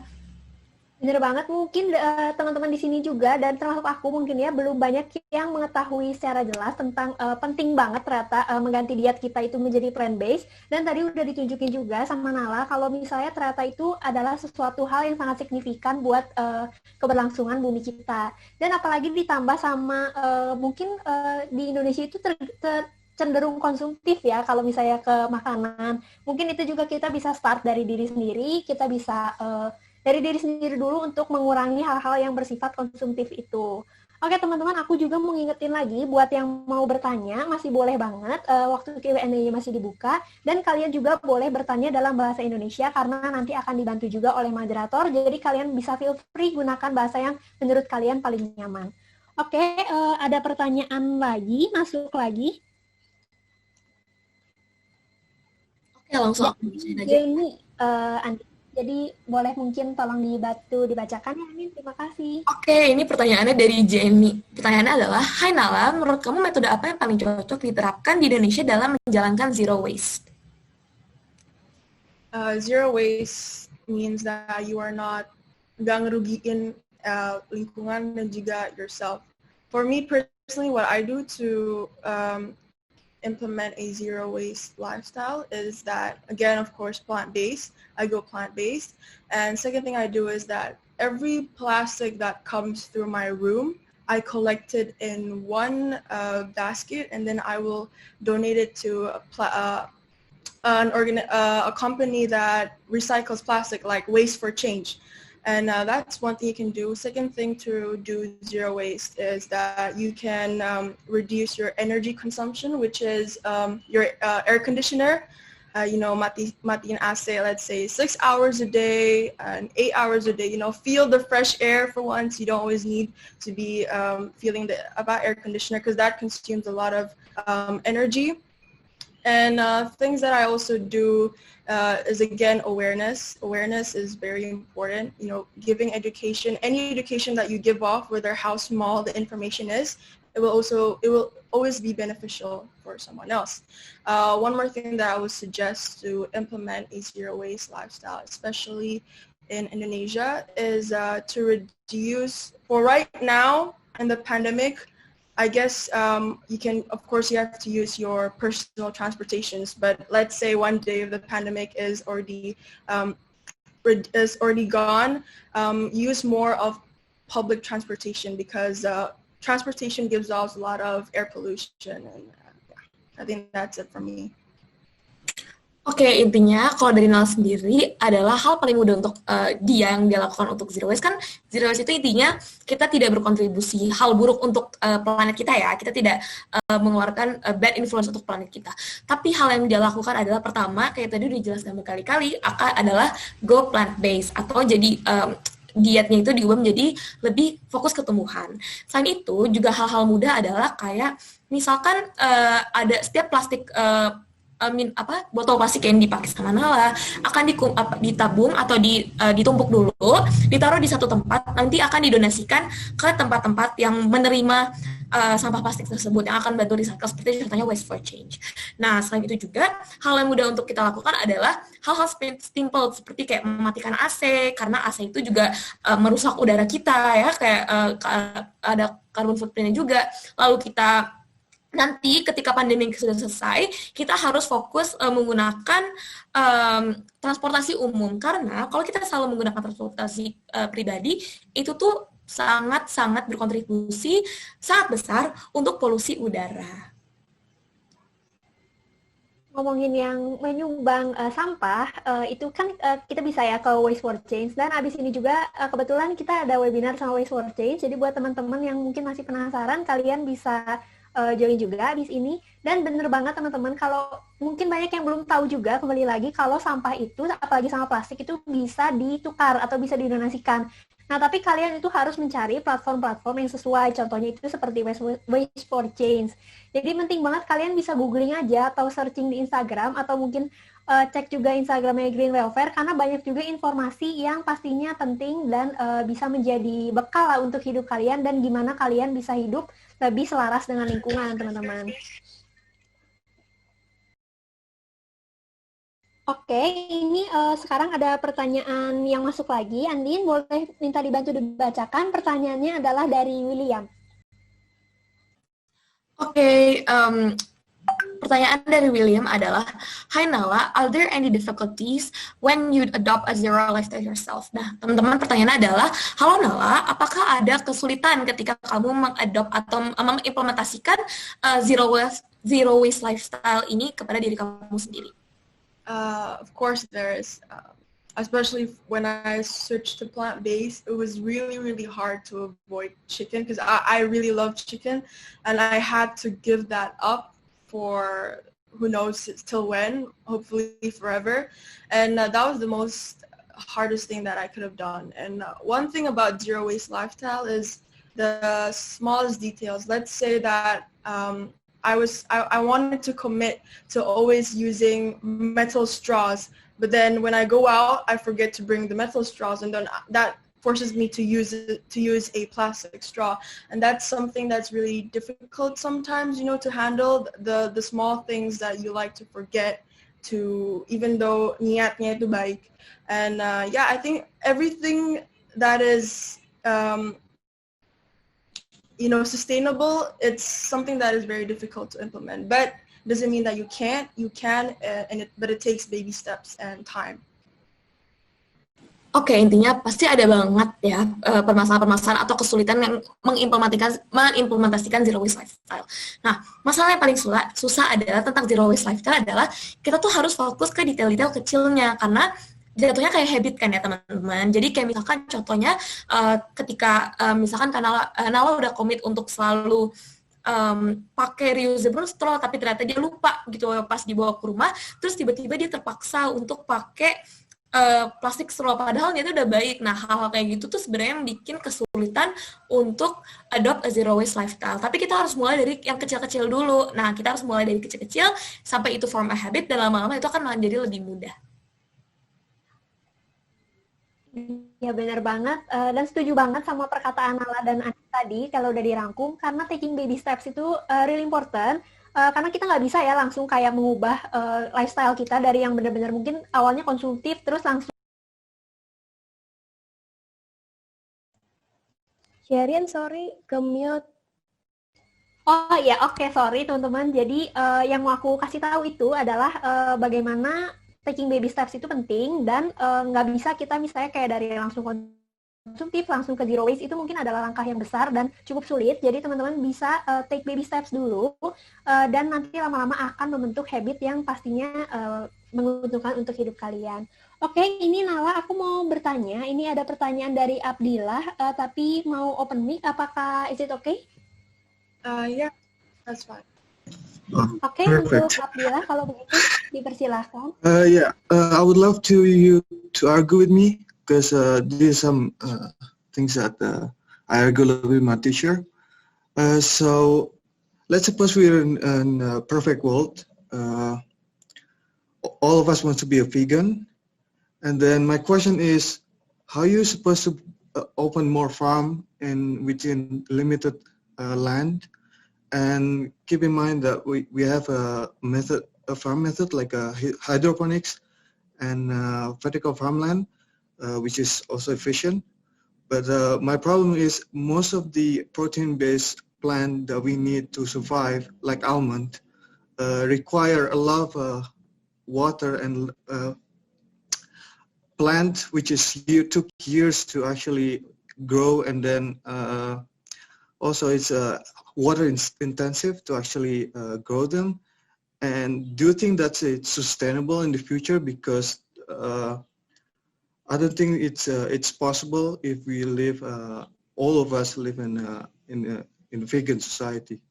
Bener banget, mungkin teman-teman di sini juga dan termasuk aku mungkin ya belum banyak yang mengetahui secara jelas tentang penting banget ternyata mengganti diet kita itu menjadi plant-based. Dan tadi udah ditunjukin juga sama Nala kalau misalnya ternyata itu adalah sesuatu hal yang sangat signifikan buat keberlangsungan bumi kita. Dan apalagi ditambah sama mungkin di Indonesia itu cenderung konsumtif ya kalau misalnya ke makanan. Mungkin itu juga kita bisa start dari diri sendiri, kita bisa dari diri sendiri dulu untuk mengurangi hal-hal yang bersifat konsumtif itu. Oke teman-teman, aku juga mau ngingetin lagi buat yang mau bertanya, masih boleh banget, waktu Q&A masih dibuka, dan kalian juga boleh bertanya dalam bahasa Indonesia karena nanti akan dibantu juga oleh moderator, jadi kalian bisa feel free gunakan bahasa yang menurut kalian paling nyaman. Oke, ada pertanyaan lagi, masuk lagi. Oke, langsung aja. Jenny, Andi. Jadi boleh mungkin tolong dibacakan ya, Amin. Terima kasih. Oke, ini pertanyaannya dari Jenny. Pertanyaannya adalah, Hai Nala, menurut kamu metode apa yang paling cocok diterapkan di Indonesia dalam menjalankan zero waste? Zero waste means that you are nggak ngerugiin lingkungan dan juga yourself. For me personally, what I do to implement a zero waste lifestyle is that, again, of course, plant-based. I go plant-based. And second thing I do is that every plastic that comes through my room, I collect it in one basket, and then I will donate it to a company that recycles plastic, like Waste for Change. And that's one thing you can do. Second thing to do zero waste is that you can reduce your energy consumption, which is your air conditioner. Matiin AC, let's say 6 hours a day and 8 hours a day. Feel the fresh air for once. You don't always need to be feeling about air conditioner because that consumes a lot of energy. And things that I also do is, again, awareness. Awareness is very important. Giving education, any education that you give off, whether how small the information is, it will always be beneficial for someone else. One more thing that I would suggest to implement a zero waste lifestyle, especially in Indonesia, is to reduce, for right now in the pandemic, I guess you have to use your personal transportations, but let's say one day if the pandemic is already gone, use more of public transportation because transportation gives off a lot of air pollution, and I think that's it for me. Oke, intinya kalau dari Nala sendiri adalah hal paling mudah untuk yang dia lakukan untuk zero waste kan zero waste itu intinya kita tidak berkontribusi hal buruk untuk planet kita ya, kita tidak mengeluarkan bad influence untuk planet kita. Tapi hal yang dia lakukan adalah pertama kayak tadi udah dijelaskan berkali-kali adalah go plant based atau jadi dietnya itu diubah menjadi lebih fokus ke tumbuhan. Selain itu juga hal-hal mudah adalah kayak misalkan ada setiap plastik botol plastik yang dipakai sama Nala akan ditabung atau ditumpuk dulu, ditaruh di satu tempat, nanti akan didonasikan ke tempat-tempat yang menerima sampah plastik tersebut yang akan bantu recycle seperti contohnya Waste for Change. Nah, selain itu juga hal yang mudah untuk kita lakukan adalah hal-hal simple seperti kayak mematikan AC karena AC itu juga merusak udara kita ya, kayak ada carbon footprint-nya juga. Lalu kita nanti ketika pandemi sudah selesai, kita harus fokus menggunakan transportasi umum. Karena kalau kita selalu menggunakan transportasi pribadi, itu tuh sangat-sangat berkontribusi sangat besar untuk polusi udara. Ngomongin yang menyumbang sampah, itu kan kita bisa ya ke Waste for Change. Dan abis ini juga kebetulan kita ada webinar sama Waste for Change. Jadi buat teman-teman yang mungkin masih penasaran, kalian bisa join juga di sini. Dan bener banget teman-teman, kalau mungkin banyak yang belum tahu juga, kembali lagi kalau sampah itu, apalagi sampah plastik itu bisa ditukar atau bisa didonasikan. Nah, tapi kalian itu harus mencari platform-platform yang sesuai. Contohnya itu seperti Waste for Change. Jadi penting banget kalian bisa googling aja atau searching di Instagram atau mungkin cek juga Instagramnya Green Welfare karena banyak juga informasi yang pastinya penting dan bisa menjadi bekal lah untuk hidup kalian dan gimana kalian bisa hidup lebih selaras dengan lingkungan, teman-teman. Oke, ini sekarang ada pertanyaan yang masuk lagi. Andin, boleh minta dibantu dibacakan. Pertanyaannya adalah dari William. Oke, pertanyaan dari William adalah, Hi Nala, are there any difficulties when you adopt a zero lifestyle yourself? Nah, teman-teman, pertanyaannya adalah, halo Nala, apakah ada kesulitan ketika kamu mengadopt atau mengimplementasikan zero waste lifestyle ini kepada diri kamu sendiri? Of course there is. Especially when I switched to plant-based, it was really, really hard to avoid chicken because I really love chicken and I had to give that up for who knows till when, hopefully forever. And that was the most hardest thing that I could have done. And one thing about zero waste lifestyle is the smallest details. Let's say that I wanted to commit to always using metal straws, but then when I go out, I forget to bring the metal straws, and then that forces me to use a plastic straw, and that's something that's really difficult sometimes, you know, to handle the small things that you like to forget to, even though niatnya itu baik. And yeah, I think everything that is sustainable, it's something that is very difficult to implement, but doesn't mean that you can't. You can, but it takes baby steps and time. Oke, intinya pasti ada banget ya permasalahan-permasalahan atau kesulitan yang mengimplementasikan zero waste lifestyle. Nah, masalah yang paling susah adalah tentang zero waste lifestyle adalah kita tuh harus fokus ke detail-detail kecilnya karena jatuhnya kayak habit kan ya teman-teman. Jadi kayak misalkan contohnya ketika misalkan Nala udah komit untuk selalu pakai reusable straw tapi ternyata dia lupa gitu pas dibawa ke rumah, terus tiba-tiba dia terpaksa untuk pakai plastik straw padahal itu udah baik. Nah, hal-hal kayak gitu tuh sebenarnya bikin kesulitan untuk adopt a zero waste lifestyle. Tapi kita harus mulai dari yang kecil-kecil dulu. Nah, kita harus mulai dari kecil-kecil sampai itu form a habit dan lama-lama itu akan menjadi lebih mudah. Ya benar banget, dan setuju banget sama perkataan Nala dan Andi tadi kalau udah dirangkum, karena taking baby steps itu really important, karena kita nggak bisa ya langsung kayak mengubah lifestyle kita dari yang benar-benar mungkin awalnya konsumtif, terus langsung. Sherin, sorry, ke-mute. Oh ya, oke, sorry teman-teman. Jadi yang mau aku kasih tahu itu adalah bagaimana taking baby steps itu penting dan nggak bisa kita misalnya kayak dari langsung konsumtif langsung ke zero waste itu mungkin adalah langkah yang besar dan cukup sulit. Jadi teman-teman bisa take baby steps dulu dan nanti lama-lama akan membentuk habit yang pastinya menguntungkan untuk hidup kalian. Oke, ini Nala, aku mau bertanya. Ini ada pertanyaan dari Abdillah, tapi mau open mic. Apakah is it okay? Yeah, that's fine. Oke, untuk Abdillah, kalau begitu dipersilahkan. I would love you to argue with me because there's some things that I argue with my teacher. So let's suppose we're in a perfect world. All of us want to be a vegan, and then my question is, how are you supposed to open more farm and within limited land? And keep in mind that we have a farm method like hydroponics and vertical farmland, which is also efficient. But my problem is most of the protein-based plant that we need to survive, like almond, require a lot of water and plant, which took years to actually grow, and then also it's water intensive to actually grow them. And do you think that's sustainable in the future? Because I don't think it's possible if we live, all of us live in a vegan society.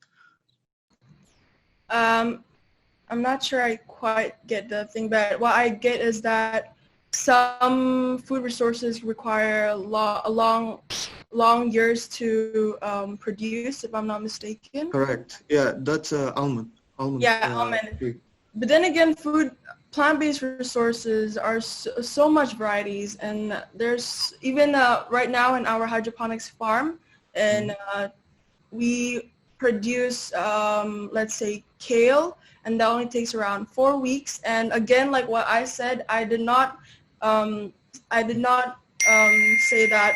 I'm not sure I quite get the thing, but what I get is that some food resources require long years to produce, if I'm not mistaken. Correct. Yeah, that's almond. Yeah, almond. But then again, plant-based resources are so much varieties, and there's even right now in our hydroponics farm, and we produce, let's say, kale, and that only takes around 4 weeks. And again, like what I said, I did not say that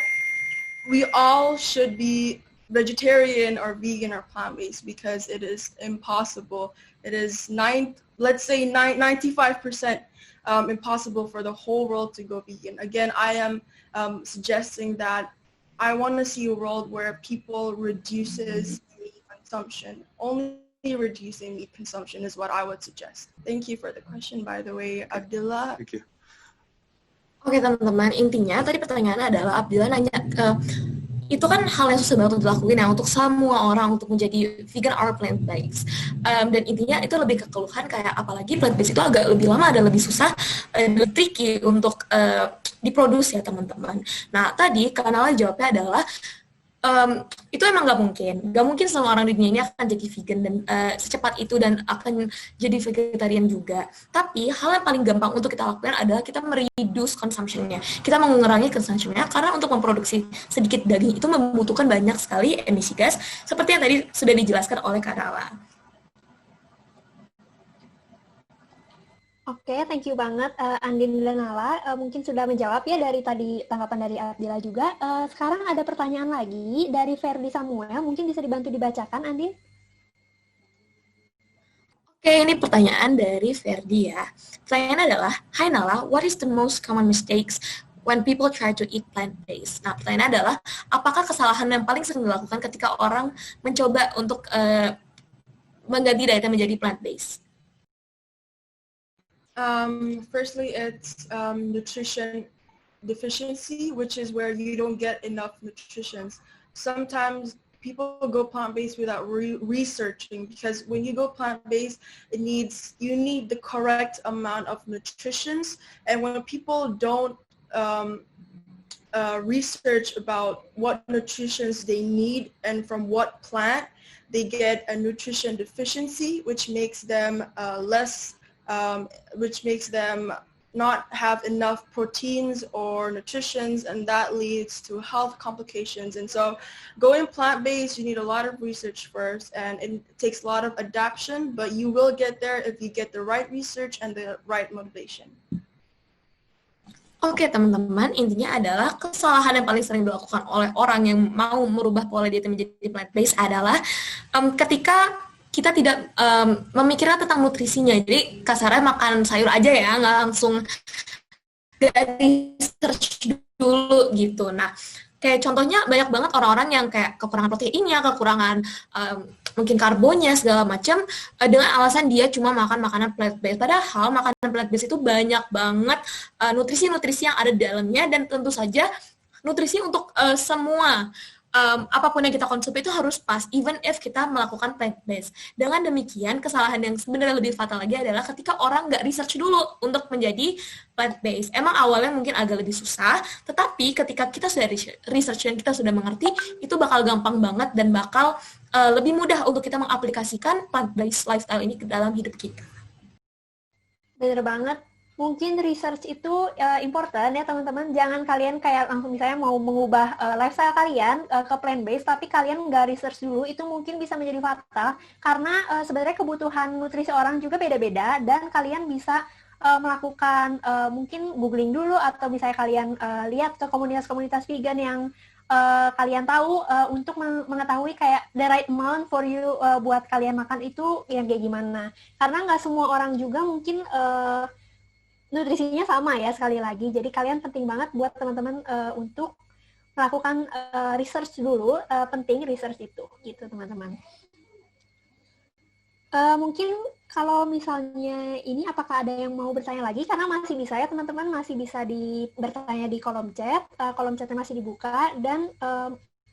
we all should be vegetarian or vegan or plant-based, because it is impossible. It is 95% impossible for the whole world to go vegan. Again, I am suggesting that I want to see a world where people reduces meat consumption. Only reducing meat consumption is what I would suggest. Thank you for the question, by the way, Abdullah. Thank you. Oke teman-teman, intinya tadi pertanyaannya adalah Abdillah nanya, itu kan hal yang susah banget untuk dilakuin ya untuk semua orang untuk menjadi vegan or plant-based. Dan intinya itu lebih ke keluhan kayak apalagi plant-based itu agak lebih lama dan lebih susah, lebih tricky untuk diproduksi ya teman-teman. Nah tadi Kanala jawabnya adalah itu emang nggak mungkin semua orang di dunia ini akan jadi vegan dan secepat itu dan akan jadi vegetarian juga. Tapi hal yang paling gampang untuk kita lakukan adalah kita mereduce consumption-nya. Kita mengurangi consumption-nya karena untuk memproduksi sedikit daging itu membutuhkan banyak sekali emisi gas seperti yang tadi sudah dijelaskan oleh Kanala. Oke, thank you banget Andin dan Nala. Mungkin sudah menjawab ya dari tadi tanggapan dari Abdillah juga. Sekarang ada pertanyaan lagi dari Ferdi Samuel. Mungkin bisa dibantu dibacakan, Andin? Oke, ini pertanyaan dari Ferdi ya. Pertanyaannya adalah, Hi Nala, what is the most common mistakes when people try to eat plant-based? Nah, pertanyaannya adalah, apakah kesalahan yang paling sering dilakukan ketika orang mencoba untuk mengganti dietnya menjadi plant-based? Firstly, it's nutrition deficiency, which is where you don't get enough nutrition. Sometimes people go plant-based without researching, because when you go plant-based, you need the correct amount of nutrition, and when people don't research about what nutrition they need and from what plant, they get a nutrition deficiency, which makes them not have enough proteins or nutritions, and that leads to health complications. And so going plant-based, you need a lot of research first, and it takes a lot of adaptation, but you will get there if you get the right research and the right motivation. Oke teman-teman, intinya adalah kesalahan yang paling sering dilakukan oleh orang yang mau merubah pola diet menjadi plant-based adalah ketika kita tidak memikirkan tentang nutrisinya. Jadi kasarnya makan sayur aja ya, nggak langsung research dulu gitu. Nah, Kayak contohnya banyak banget orang-orang yang kayak kekurangan proteinnya, kekurangan mungkin karbonnya segala macam dengan alasan dia cuma makan makanan plant-based. Padahal makanan plant-based itu banyak banget nutrisi-nutrisi yang ada di dalamnya, dan tentu saja nutrisi untuk semua apapun yang kita konsumsi itu harus pas, even if kita melakukan plant-based. Dengan demikian, kesalahan yang sebenarnya lebih fatal lagi adalah ketika orang nggak research dulu untuk menjadi plant-based. Emang awalnya mungkin agak lebih susah, tetapi ketika kita sudah research dan kita sudah mengerti, itu bakal gampang banget dan bakal lebih mudah untuk kita mengaplikasikan plant-based lifestyle ini ke dalam hidup kita. Bener banget. Mungkin research itu important ya teman-teman. Jangan kalian kayak langsung misalnya mau mengubah lifestyle kalian ke plant-based, tapi kalian nggak research dulu, itu mungkin bisa menjadi fatal. Karena sebenarnya kebutuhan nutrisi orang juga beda-beda, dan kalian bisa melakukan mungkin googling dulu, atau misalnya kalian lihat ke komunitas-komunitas vegan yang kalian tahu untuk mengetahui kayak the right amount for you buat kalian makan itu yang kayak gimana. Karena nggak semua orang juga mungkin nutrisinya sama ya, sekali lagi. Jadi kalian penting banget buat teman-teman untuk melakukan research dulu, penting research itu, gitu teman-teman. Mungkin kalau misalnya ini, apakah ada yang mau bertanya lagi? Karena masih bisa ya teman-teman, masih bisa bertanya di kolom chat, kolom chatnya masih dibuka, dan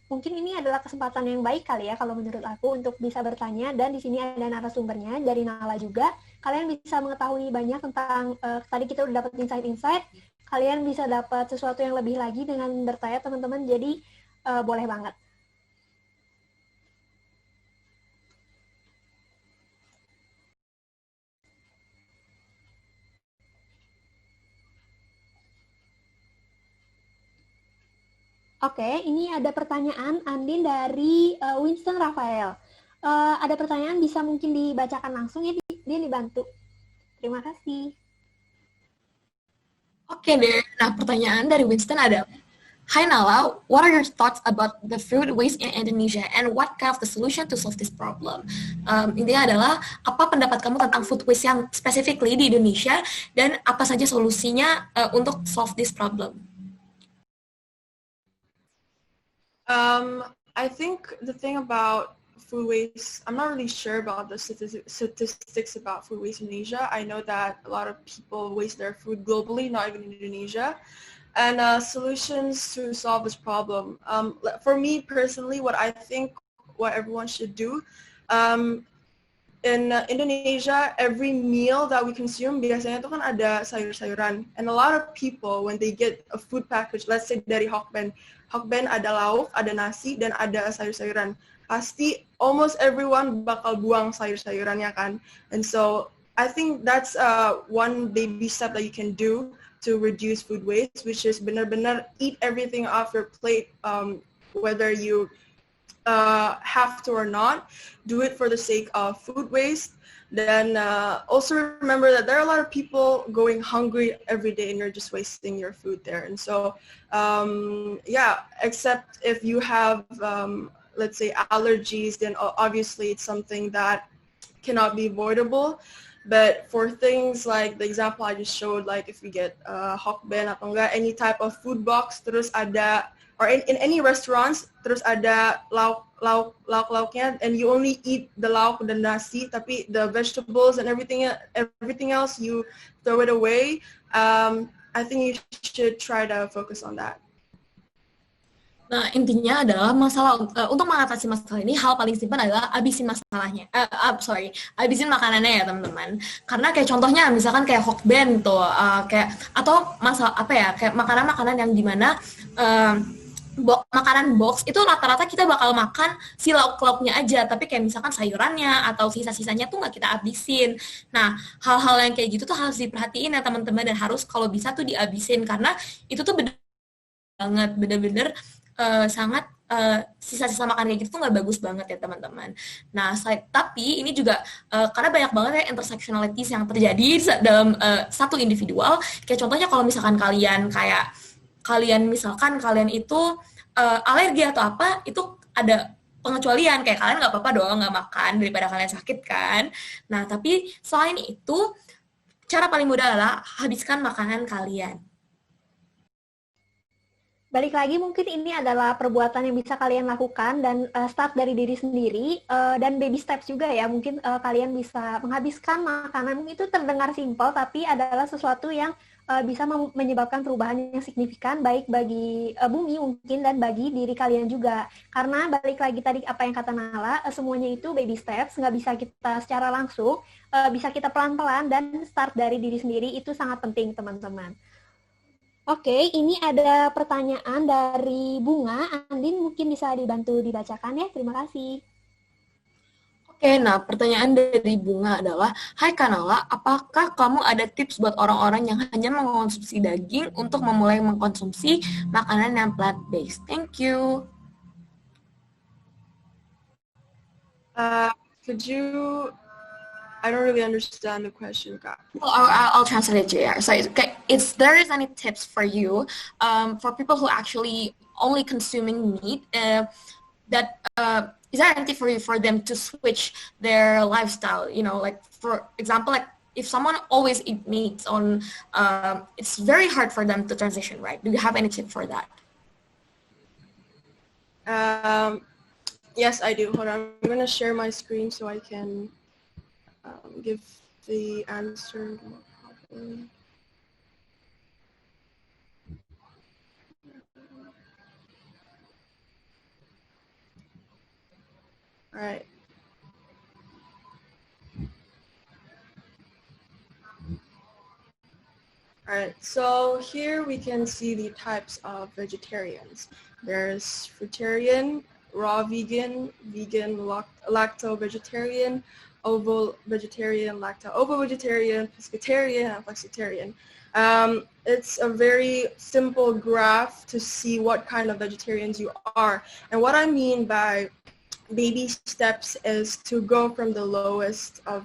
mungkin ini adalah kesempatan yang baik kali ya kalau menurut aku untuk bisa bertanya, dan di sini ada narasumbernya dari Nala juga. Kalian bisa mengetahui banyak tentang tadi kita udah dapat insight-insight, kalian bisa dapat sesuatu yang lebih lagi dengan bertanya teman-teman, jadi boleh banget. Oke, ini ada pertanyaan Andin dari Winston Rafael. Ada pertanyaan bisa mungkin dibacakan langsung ya, dia dibantu. Terima kasih. Oke deh, nah pertanyaan dari Winston ada, Hi Nala, what are your thoughts about the food waste in Indonesia and what kind of the solution to solve this problem? Intinya adalah, apa pendapat kamu tentang food waste yang specifically di Indonesia, dan apa saja solusinya untuk solve this problem? I think the thing about food waste, I'm not really sure about the statistics about food waste in Asia. I know that a lot of people waste their food globally, not even in Indonesia. And solutions to solve this problem. For me personally, what I think what everyone should do, in Indonesia, every meal that we consume, biasanya itu kan ada sayur-sayuran. And a lot of people, when they get a food package, let's say dari Hokben ada lauk, ada nasi, dan ada sayur-sayuran. Pasti almost everyone bakal buang sayur-sayurannya kan. And so I think that's one baby step that you can do to reduce food waste, which is benar-benar eat everything off your plate, whether you have to or not. Do it for the sake of food waste. Then also remember that there are a lot of people going hungry every day and you're just wasting your food there. And so, yeah, except if you have, let's say, allergies, then obviously it's something that cannot be avoidable. But for things like the example I just showed, like if we get Hokben atau enggak, any type of food box, terus ada, or in any restaurants, terus ada lauk-lauknya, and you only eat the lauk dan nasi, tapi the vegetables and everything else you throw it away. I think you should try to focus on that. Nah, intinya adalah masalah untuk mengatasi masalah ini, hal paling simpel adalah habisin masalahnya. Habisin makanannya ya teman-teman. Karena kayak contohnya misalkan kayak Hokben tuh, kayak atau masalah apa ya, kayak makanan-makanan yang dimana makanan box itu rata-rata kita bakal makan si lauk-lauknya aja, tapi kayak misalkan sayurannya atau sisa-sisanya tuh nggak kita habisin. Nah, hal-hal yang kayak gitu tuh harus diperhatiin ya teman-teman, dan harus kalau bisa tuh dihabisin, karena itu tuh bener-bener sangat sisa-sisa makan kayak gitu tuh nggak bagus banget ya teman-teman. Nah, tapi ini juga karena banyak banget ya intersectionalities yang terjadi dalam satu individual. Kayak contohnya kalau misalkan kalian itu alergi atau apa, itu ada pengecualian, kayak kalian nggak apa-apa dong nggak makan daripada kalian sakit kan. Nah, tapi selain itu, cara paling mudah adalah habiskan makanan kalian. Balik lagi mungkin ini adalah perbuatan yang bisa kalian lakukan dan start dari diri sendiri dan baby steps juga ya. Mungkin kalian bisa menghabiskan makanan, mungkin itu terdengar simpel tapi adalah sesuatu yang bisa menyebabkan perubahan yang signifikan baik bagi bumi mungkin dan bagi diri kalian juga. Karena balik lagi tadi apa yang kata Nala, semuanya itu baby steps, nggak bisa kita secara langsung, bisa kita pelan-pelan dan start dari diri sendiri itu sangat penting teman-teman. Oke, ini ada pertanyaan dari Bunga. Andin mungkin bisa dibantu dibacakan ya, terima kasih. Oke, nah pertanyaan dari Bunga adalah, Hai Kanala, apakah kamu ada tips buat orang-orang yang hanya mengkonsumsi daging untuk memulai mengkonsumsi makanan yang plant-based? Thank you. Could you... I don't really understand the question, Kak. Well, I'll translate it here. So, there is any tips for you for people who actually only consuming meat that is there any tip for them to switch their lifestyle? You know, like for example, like if someone always eat meat on, it's very hard for them to transition, right? Do you have any tip for that? Yes, I do. Hold on, I'm gonna share my screen so I can give the answer more properly. All right. All right, so here we can see the types of vegetarians. There's fruitarian, raw vegan, vegan, lacto-vegetarian, ovo-vegetarian, lacto-ovo-vegetarian, pescatarian, and flexitarian. It's a very simple graph to see what kind of vegetarians you are. And what I mean by baby steps is to go from the lowest of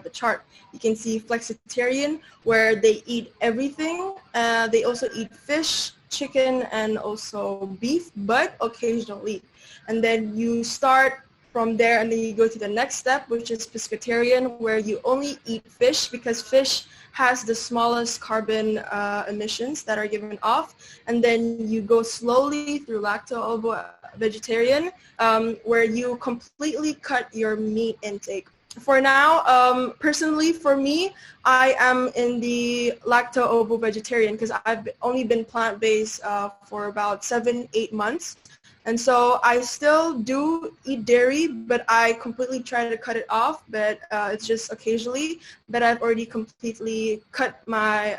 the chart. You can see flexitarian, where they eat everything. They also eat fish, chicken, and also beef, but occasionally. And then you start from there and then you go to the next step, which is pescatarian, where you only eat fish because fish has the smallest carbon emissions that are given off. And then you go slowly through lacto-ovo-vegetarian, where you completely cut your meat intake. For now, personally for me, I am in the lacto-ovo-vegetarian because I've only been plant-based for about 7-8 months. And so I still do eat dairy, but I completely try to cut it off, but it's just occasionally. But I've already completely cut my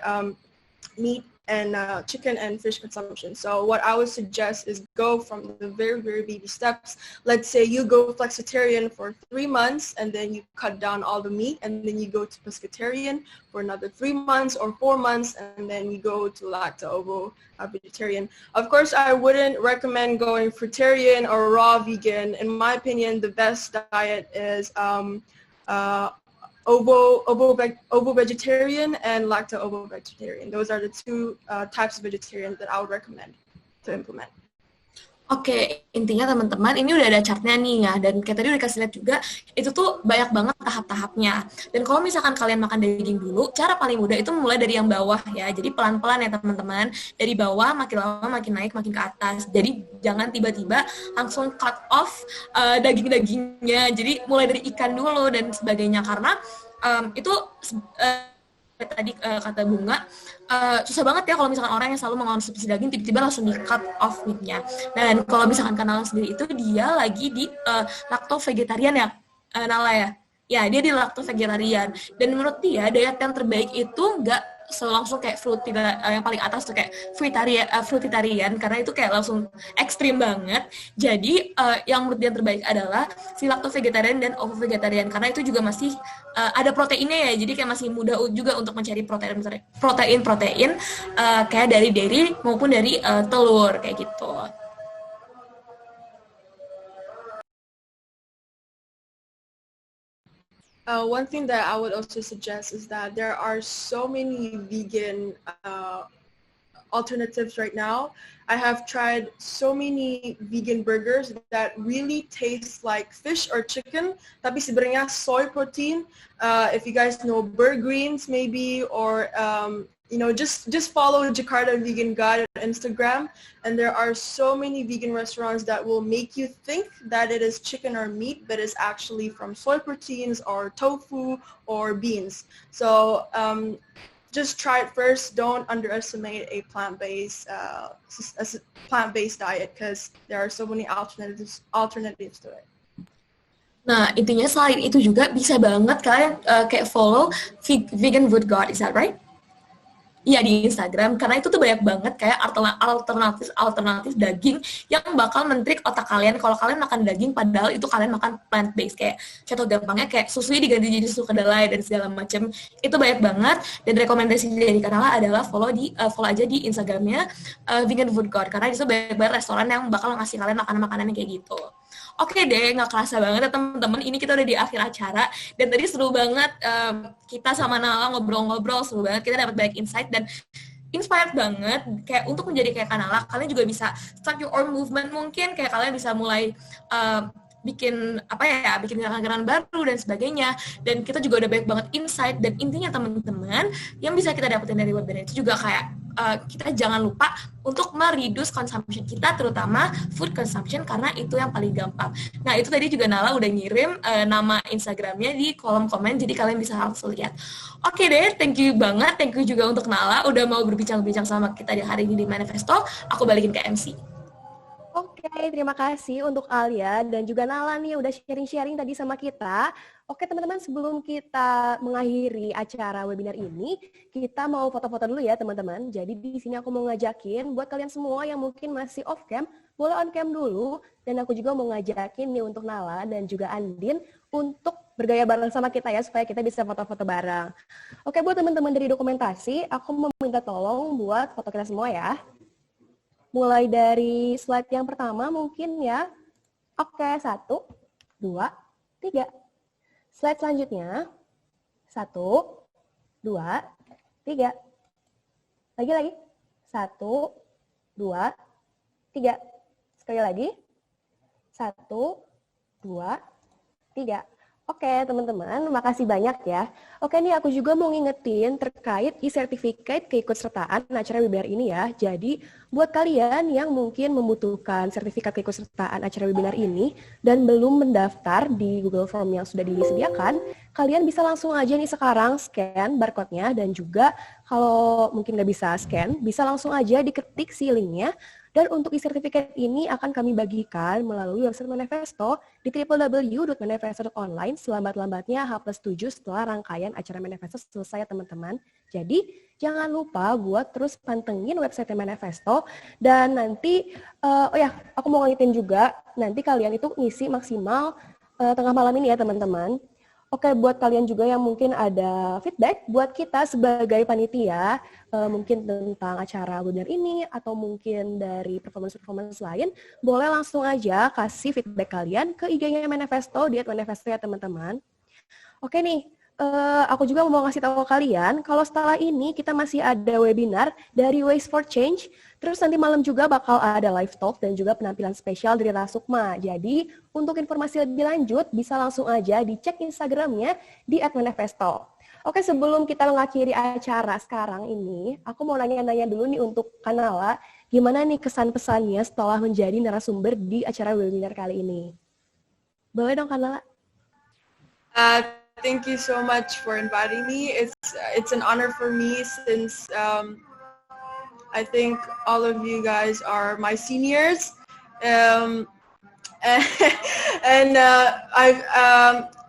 meat and chicken and fish consumption. So what I would suggest is go from the very, very baby steps. Let's say you go flexitarian for 3 months and then you cut down all the meat and then you go to pescatarian for another 3 months or 4 months and then you go to lacto-ovo-vegetarian. Of course, I wouldn't recommend going fruitarian or raw vegan. In my opinion, the best diet is ovo-vegetarian and lacto-ovo-vegetarian. Those are the two types of vegetarian that I would recommend to implement. Oke, intinya teman-teman ini udah ada chartnya nih ya, dan kayak tadi udah dikasih lihat juga, itu tuh banyak banget tahap-tahapnya. Dan kalau misalkan kalian makan daging dulu, cara paling mudah itu mulai dari yang bawah ya, jadi pelan-pelan ya teman-teman, dari bawah makin lama makin naik, makin ke atas. Jadi jangan tiba-tiba langsung cut off daging-dagingnya, jadi mulai dari ikan dulu dan sebagainya, karena itu tadi kata Bunga, susah banget ya kalau misalkan orang yang selalu mengonsumsi daging tiba-tiba langsung di cut off meat-nya. Dan kalau misalkan Kanala sendiri itu dia lagi di lacto-vegetarian ya, Nala ya? Ya, dia di lacto-vegetarian. Dan menurut dia, diet yang terbaik itu nggak langsung kayak yang paling atas tuh kayak fruitarian, karena itu kayak langsung ekstrim banget. Jadi yang menurut dia terbaik adalah si lacto-vegetarian dan ovo-vegetarian, karena itu juga masih ada proteinnya ya, jadi kayak masih mudah juga untuk mencari protein kayak dari dairy maupun dari telur kayak gitu. One thing that I would also suggest is that there are so many vegan alternatives right now. I have tried so many vegan burgers that really taste like fish or chicken, tapi sebenarnya soy protein. If you guys know Burgreens maybe, or just follow Jakarta Vegan Guide on Instagram, and there are so many vegan restaurants that will make you think that it is chicken or meat, but it's actually from soy proteins or tofu or beans. So just try it first. Don't underestimate a plant-based diet, because there are so many alternatives to it. Nah, intinya selain itu juga bisa banget kalian kayak follow Vegan Food God, is that right? Iya, di Instagram, karena itu tuh banyak banget kayak alternatif daging yang bakal men-trick otak kalian kalau kalian makan daging padahal itu kalian makan plant-based. Kayak contoh gampangnya kayak susunya diganti jadi susu kedelai dan segala macam. Itu banyak banget, dan rekomendasi dari Kanala adalah follow aja di Instagramnya Vegan Food God, karena itu banyak banget restoran yang bakal ngasih kalian makanan-makanan yang kayak gitu. Oke deh, nggak kerasa banget ya teman-teman, ini kita udah di akhir acara, dan tadi seru banget kita sama Nala ngobrol-ngobrol, seru banget, kita dapat banyak insight dan inspired banget, kayak untuk menjadi kayak Kanala, kalian juga bisa start your own movement mungkin, kayak kalian bisa mulai bikin gerakan-gerakan baru dan sebagainya, dan kita juga udah banyak banget insight, dan intinya teman-teman yang bisa kita dapetin dari webinar itu juga kayak kita jangan lupa untuk mereduce consumption kita, terutama food consumption, karena itu yang paling gampang. Nah, itu tadi juga Nala udah ngirim nama Instagramnya di kolom komen, jadi kalian bisa langsung lihat. Oke deh, thank you banget, thank you juga untuk Nala udah mau berbincang-bincang sama kita di hari ini di Manifesto. Aku balikin ke MC. Oke, terima kasih untuk Alia dan juga Nala nih udah sharing-sharing tadi sama kita. Oke teman-teman, sebelum kita mengakhiri acara webinar ini, kita mau foto-foto dulu ya teman-teman. Jadi di sini aku mau ngajakin buat kalian semua yang mungkin masih off cam, boleh on cam dulu. Dan aku juga mau ngajakin nih untuk Nala dan juga Andin untuk bergaya bareng sama kita ya, supaya kita bisa foto-foto bareng. Oke, buat teman-teman dari dokumentasi, aku mau minta tolong buat foto kita semua ya. Mulai dari slide yang pertama mungkin ya. Oke, 1, 2, 3. Slide selanjutnya. 1, 2, 3. Lagi. 1, 2, 3. Sekali lagi. 1, 2, 3. Oke teman-teman, makasih banyak ya. Oke nih aku juga mau ngingetin terkait e-certificate keikutsertaan acara webinar ini ya. Jadi buat kalian yang mungkin membutuhkan sertifikat keikutsertaan acara webinar ini dan belum mendaftar di Google Form yang sudah disediakan, kalian bisa langsung aja nih sekarang scan barcode-nya, dan juga kalau mungkin nggak bisa scan, bisa langsung aja diketik si link-nya. Dan untuk e-certificate ini akan kami bagikan melalui website Manifesto di www.manifesto.online selambat-lambatnya H+7 setelah rangkaian acara Manifesto selesai ya teman-teman. Jadi jangan lupa buat terus pantengin website Manifesto, dan nanti, aku mau ngingetin juga, nanti kalian itu ngisi maksimal tengah malam ini ya teman-teman. Oke, buat kalian juga yang mungkin ada feedback buat kita sebagai panitia, mungkin tentang acara webinar ini, atau mungkin dari performance-performance lain, boleh langsung aja kasih feedback kalian ke IG-nya Manifesto, di @manifesto ya teman-teman. Oke nih, aku juga mau ngasih tahu kalian, kalau setelah ini kita masih ada webinar dari Waste for Change, terus nanti malam juga bakal ada live talk dan juga penampilan spesial dari Rasukma. Jadi, untuk informasi lebih lanjut, bisa langsung aja dicek Instagramnya di @manifesto. Oke, sebelum kita mengakhiri acara sekarang ini, aku mau nanya-nanya dulu nih untuk Kanala, gimana nih kesan-pesannya setelah menjadi narasumber di acara webinar kali ini? Boleh dong Kanala? Thank you so much for inviting me. It's an honor for me, since I think all of you guys are my seniors, and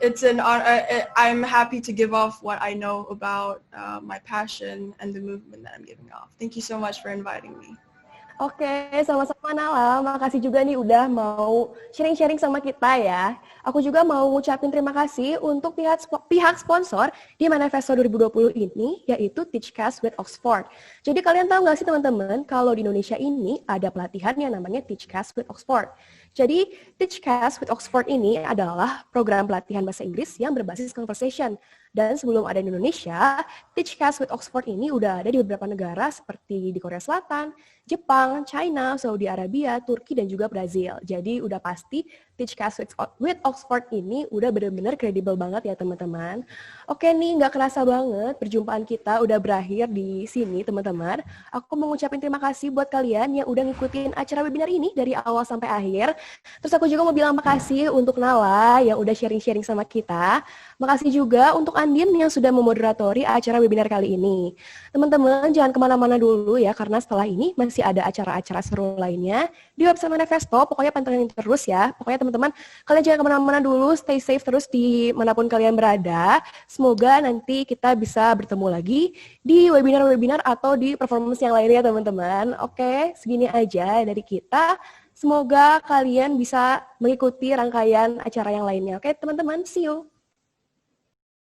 it's an honor. I'm happy to give off what I know about my passion and the movement that I'm giving off. Thank you so much for inviting me. Oke, sama-sama Nala. Makasih juga nih udah mau sharing-sharing sama kita ya. Aku juga mau ngucapin terima kasih untuk pihak sponsor di Manifesto 2020 ini, yaitu Teachcast with Oxford. Jadi kalian tahu nggak sih teman-teman, kalau di Indonesia ini ada pelatihan yang namanya Teachcast with Oxford. Jadi Teachcast with Oxford ini adalah program pelatihan bahasa Inggris yang berbasis conversation. Dan sebelum ada di Indonesia, Teachcast with Oxford ini udah ada di beberapa negara seperti di Korea Selatan, Jepang, China, Saudi Arabia, Turki, dan juga Brazil. Jadi udah pasti Teachcast with Oxford ini udah bener-bener kredibel banget ya teman-teman. Oke nih, nggak kerasa banget perjumpaan kita udah berakhir di sini teman-teman. Aku mau ngucapin terima kasih buat kalian yang udah ngikutin acara webinar ini dari awal sampai akhir. Terus aku juga mau bilang makasih untuk Nala yang udah sharing-sharing sama kita. Makasih juga untuk Andin yang sudah memoderatori acara webinar kali ini. Teman-teman jangan kemana-mana dulu ya, karena setelah ini masih ada acara-acara seru lainnya di website Manifesto. Pokoknya pantengin terus ya. Pokoknya teman-teman, kalian jangan kemana-mana dulu, stay safe terus di manapun kalian berada. Semoga nanti kita bisa bertemu lagi di webinar-webinar atau di performance yang lainnya teman-teman. Oke, segini aja dari kita. Semoga kalian bisa mengikuti rangkaian acara yang lainnya. Oke teman-teman, see you.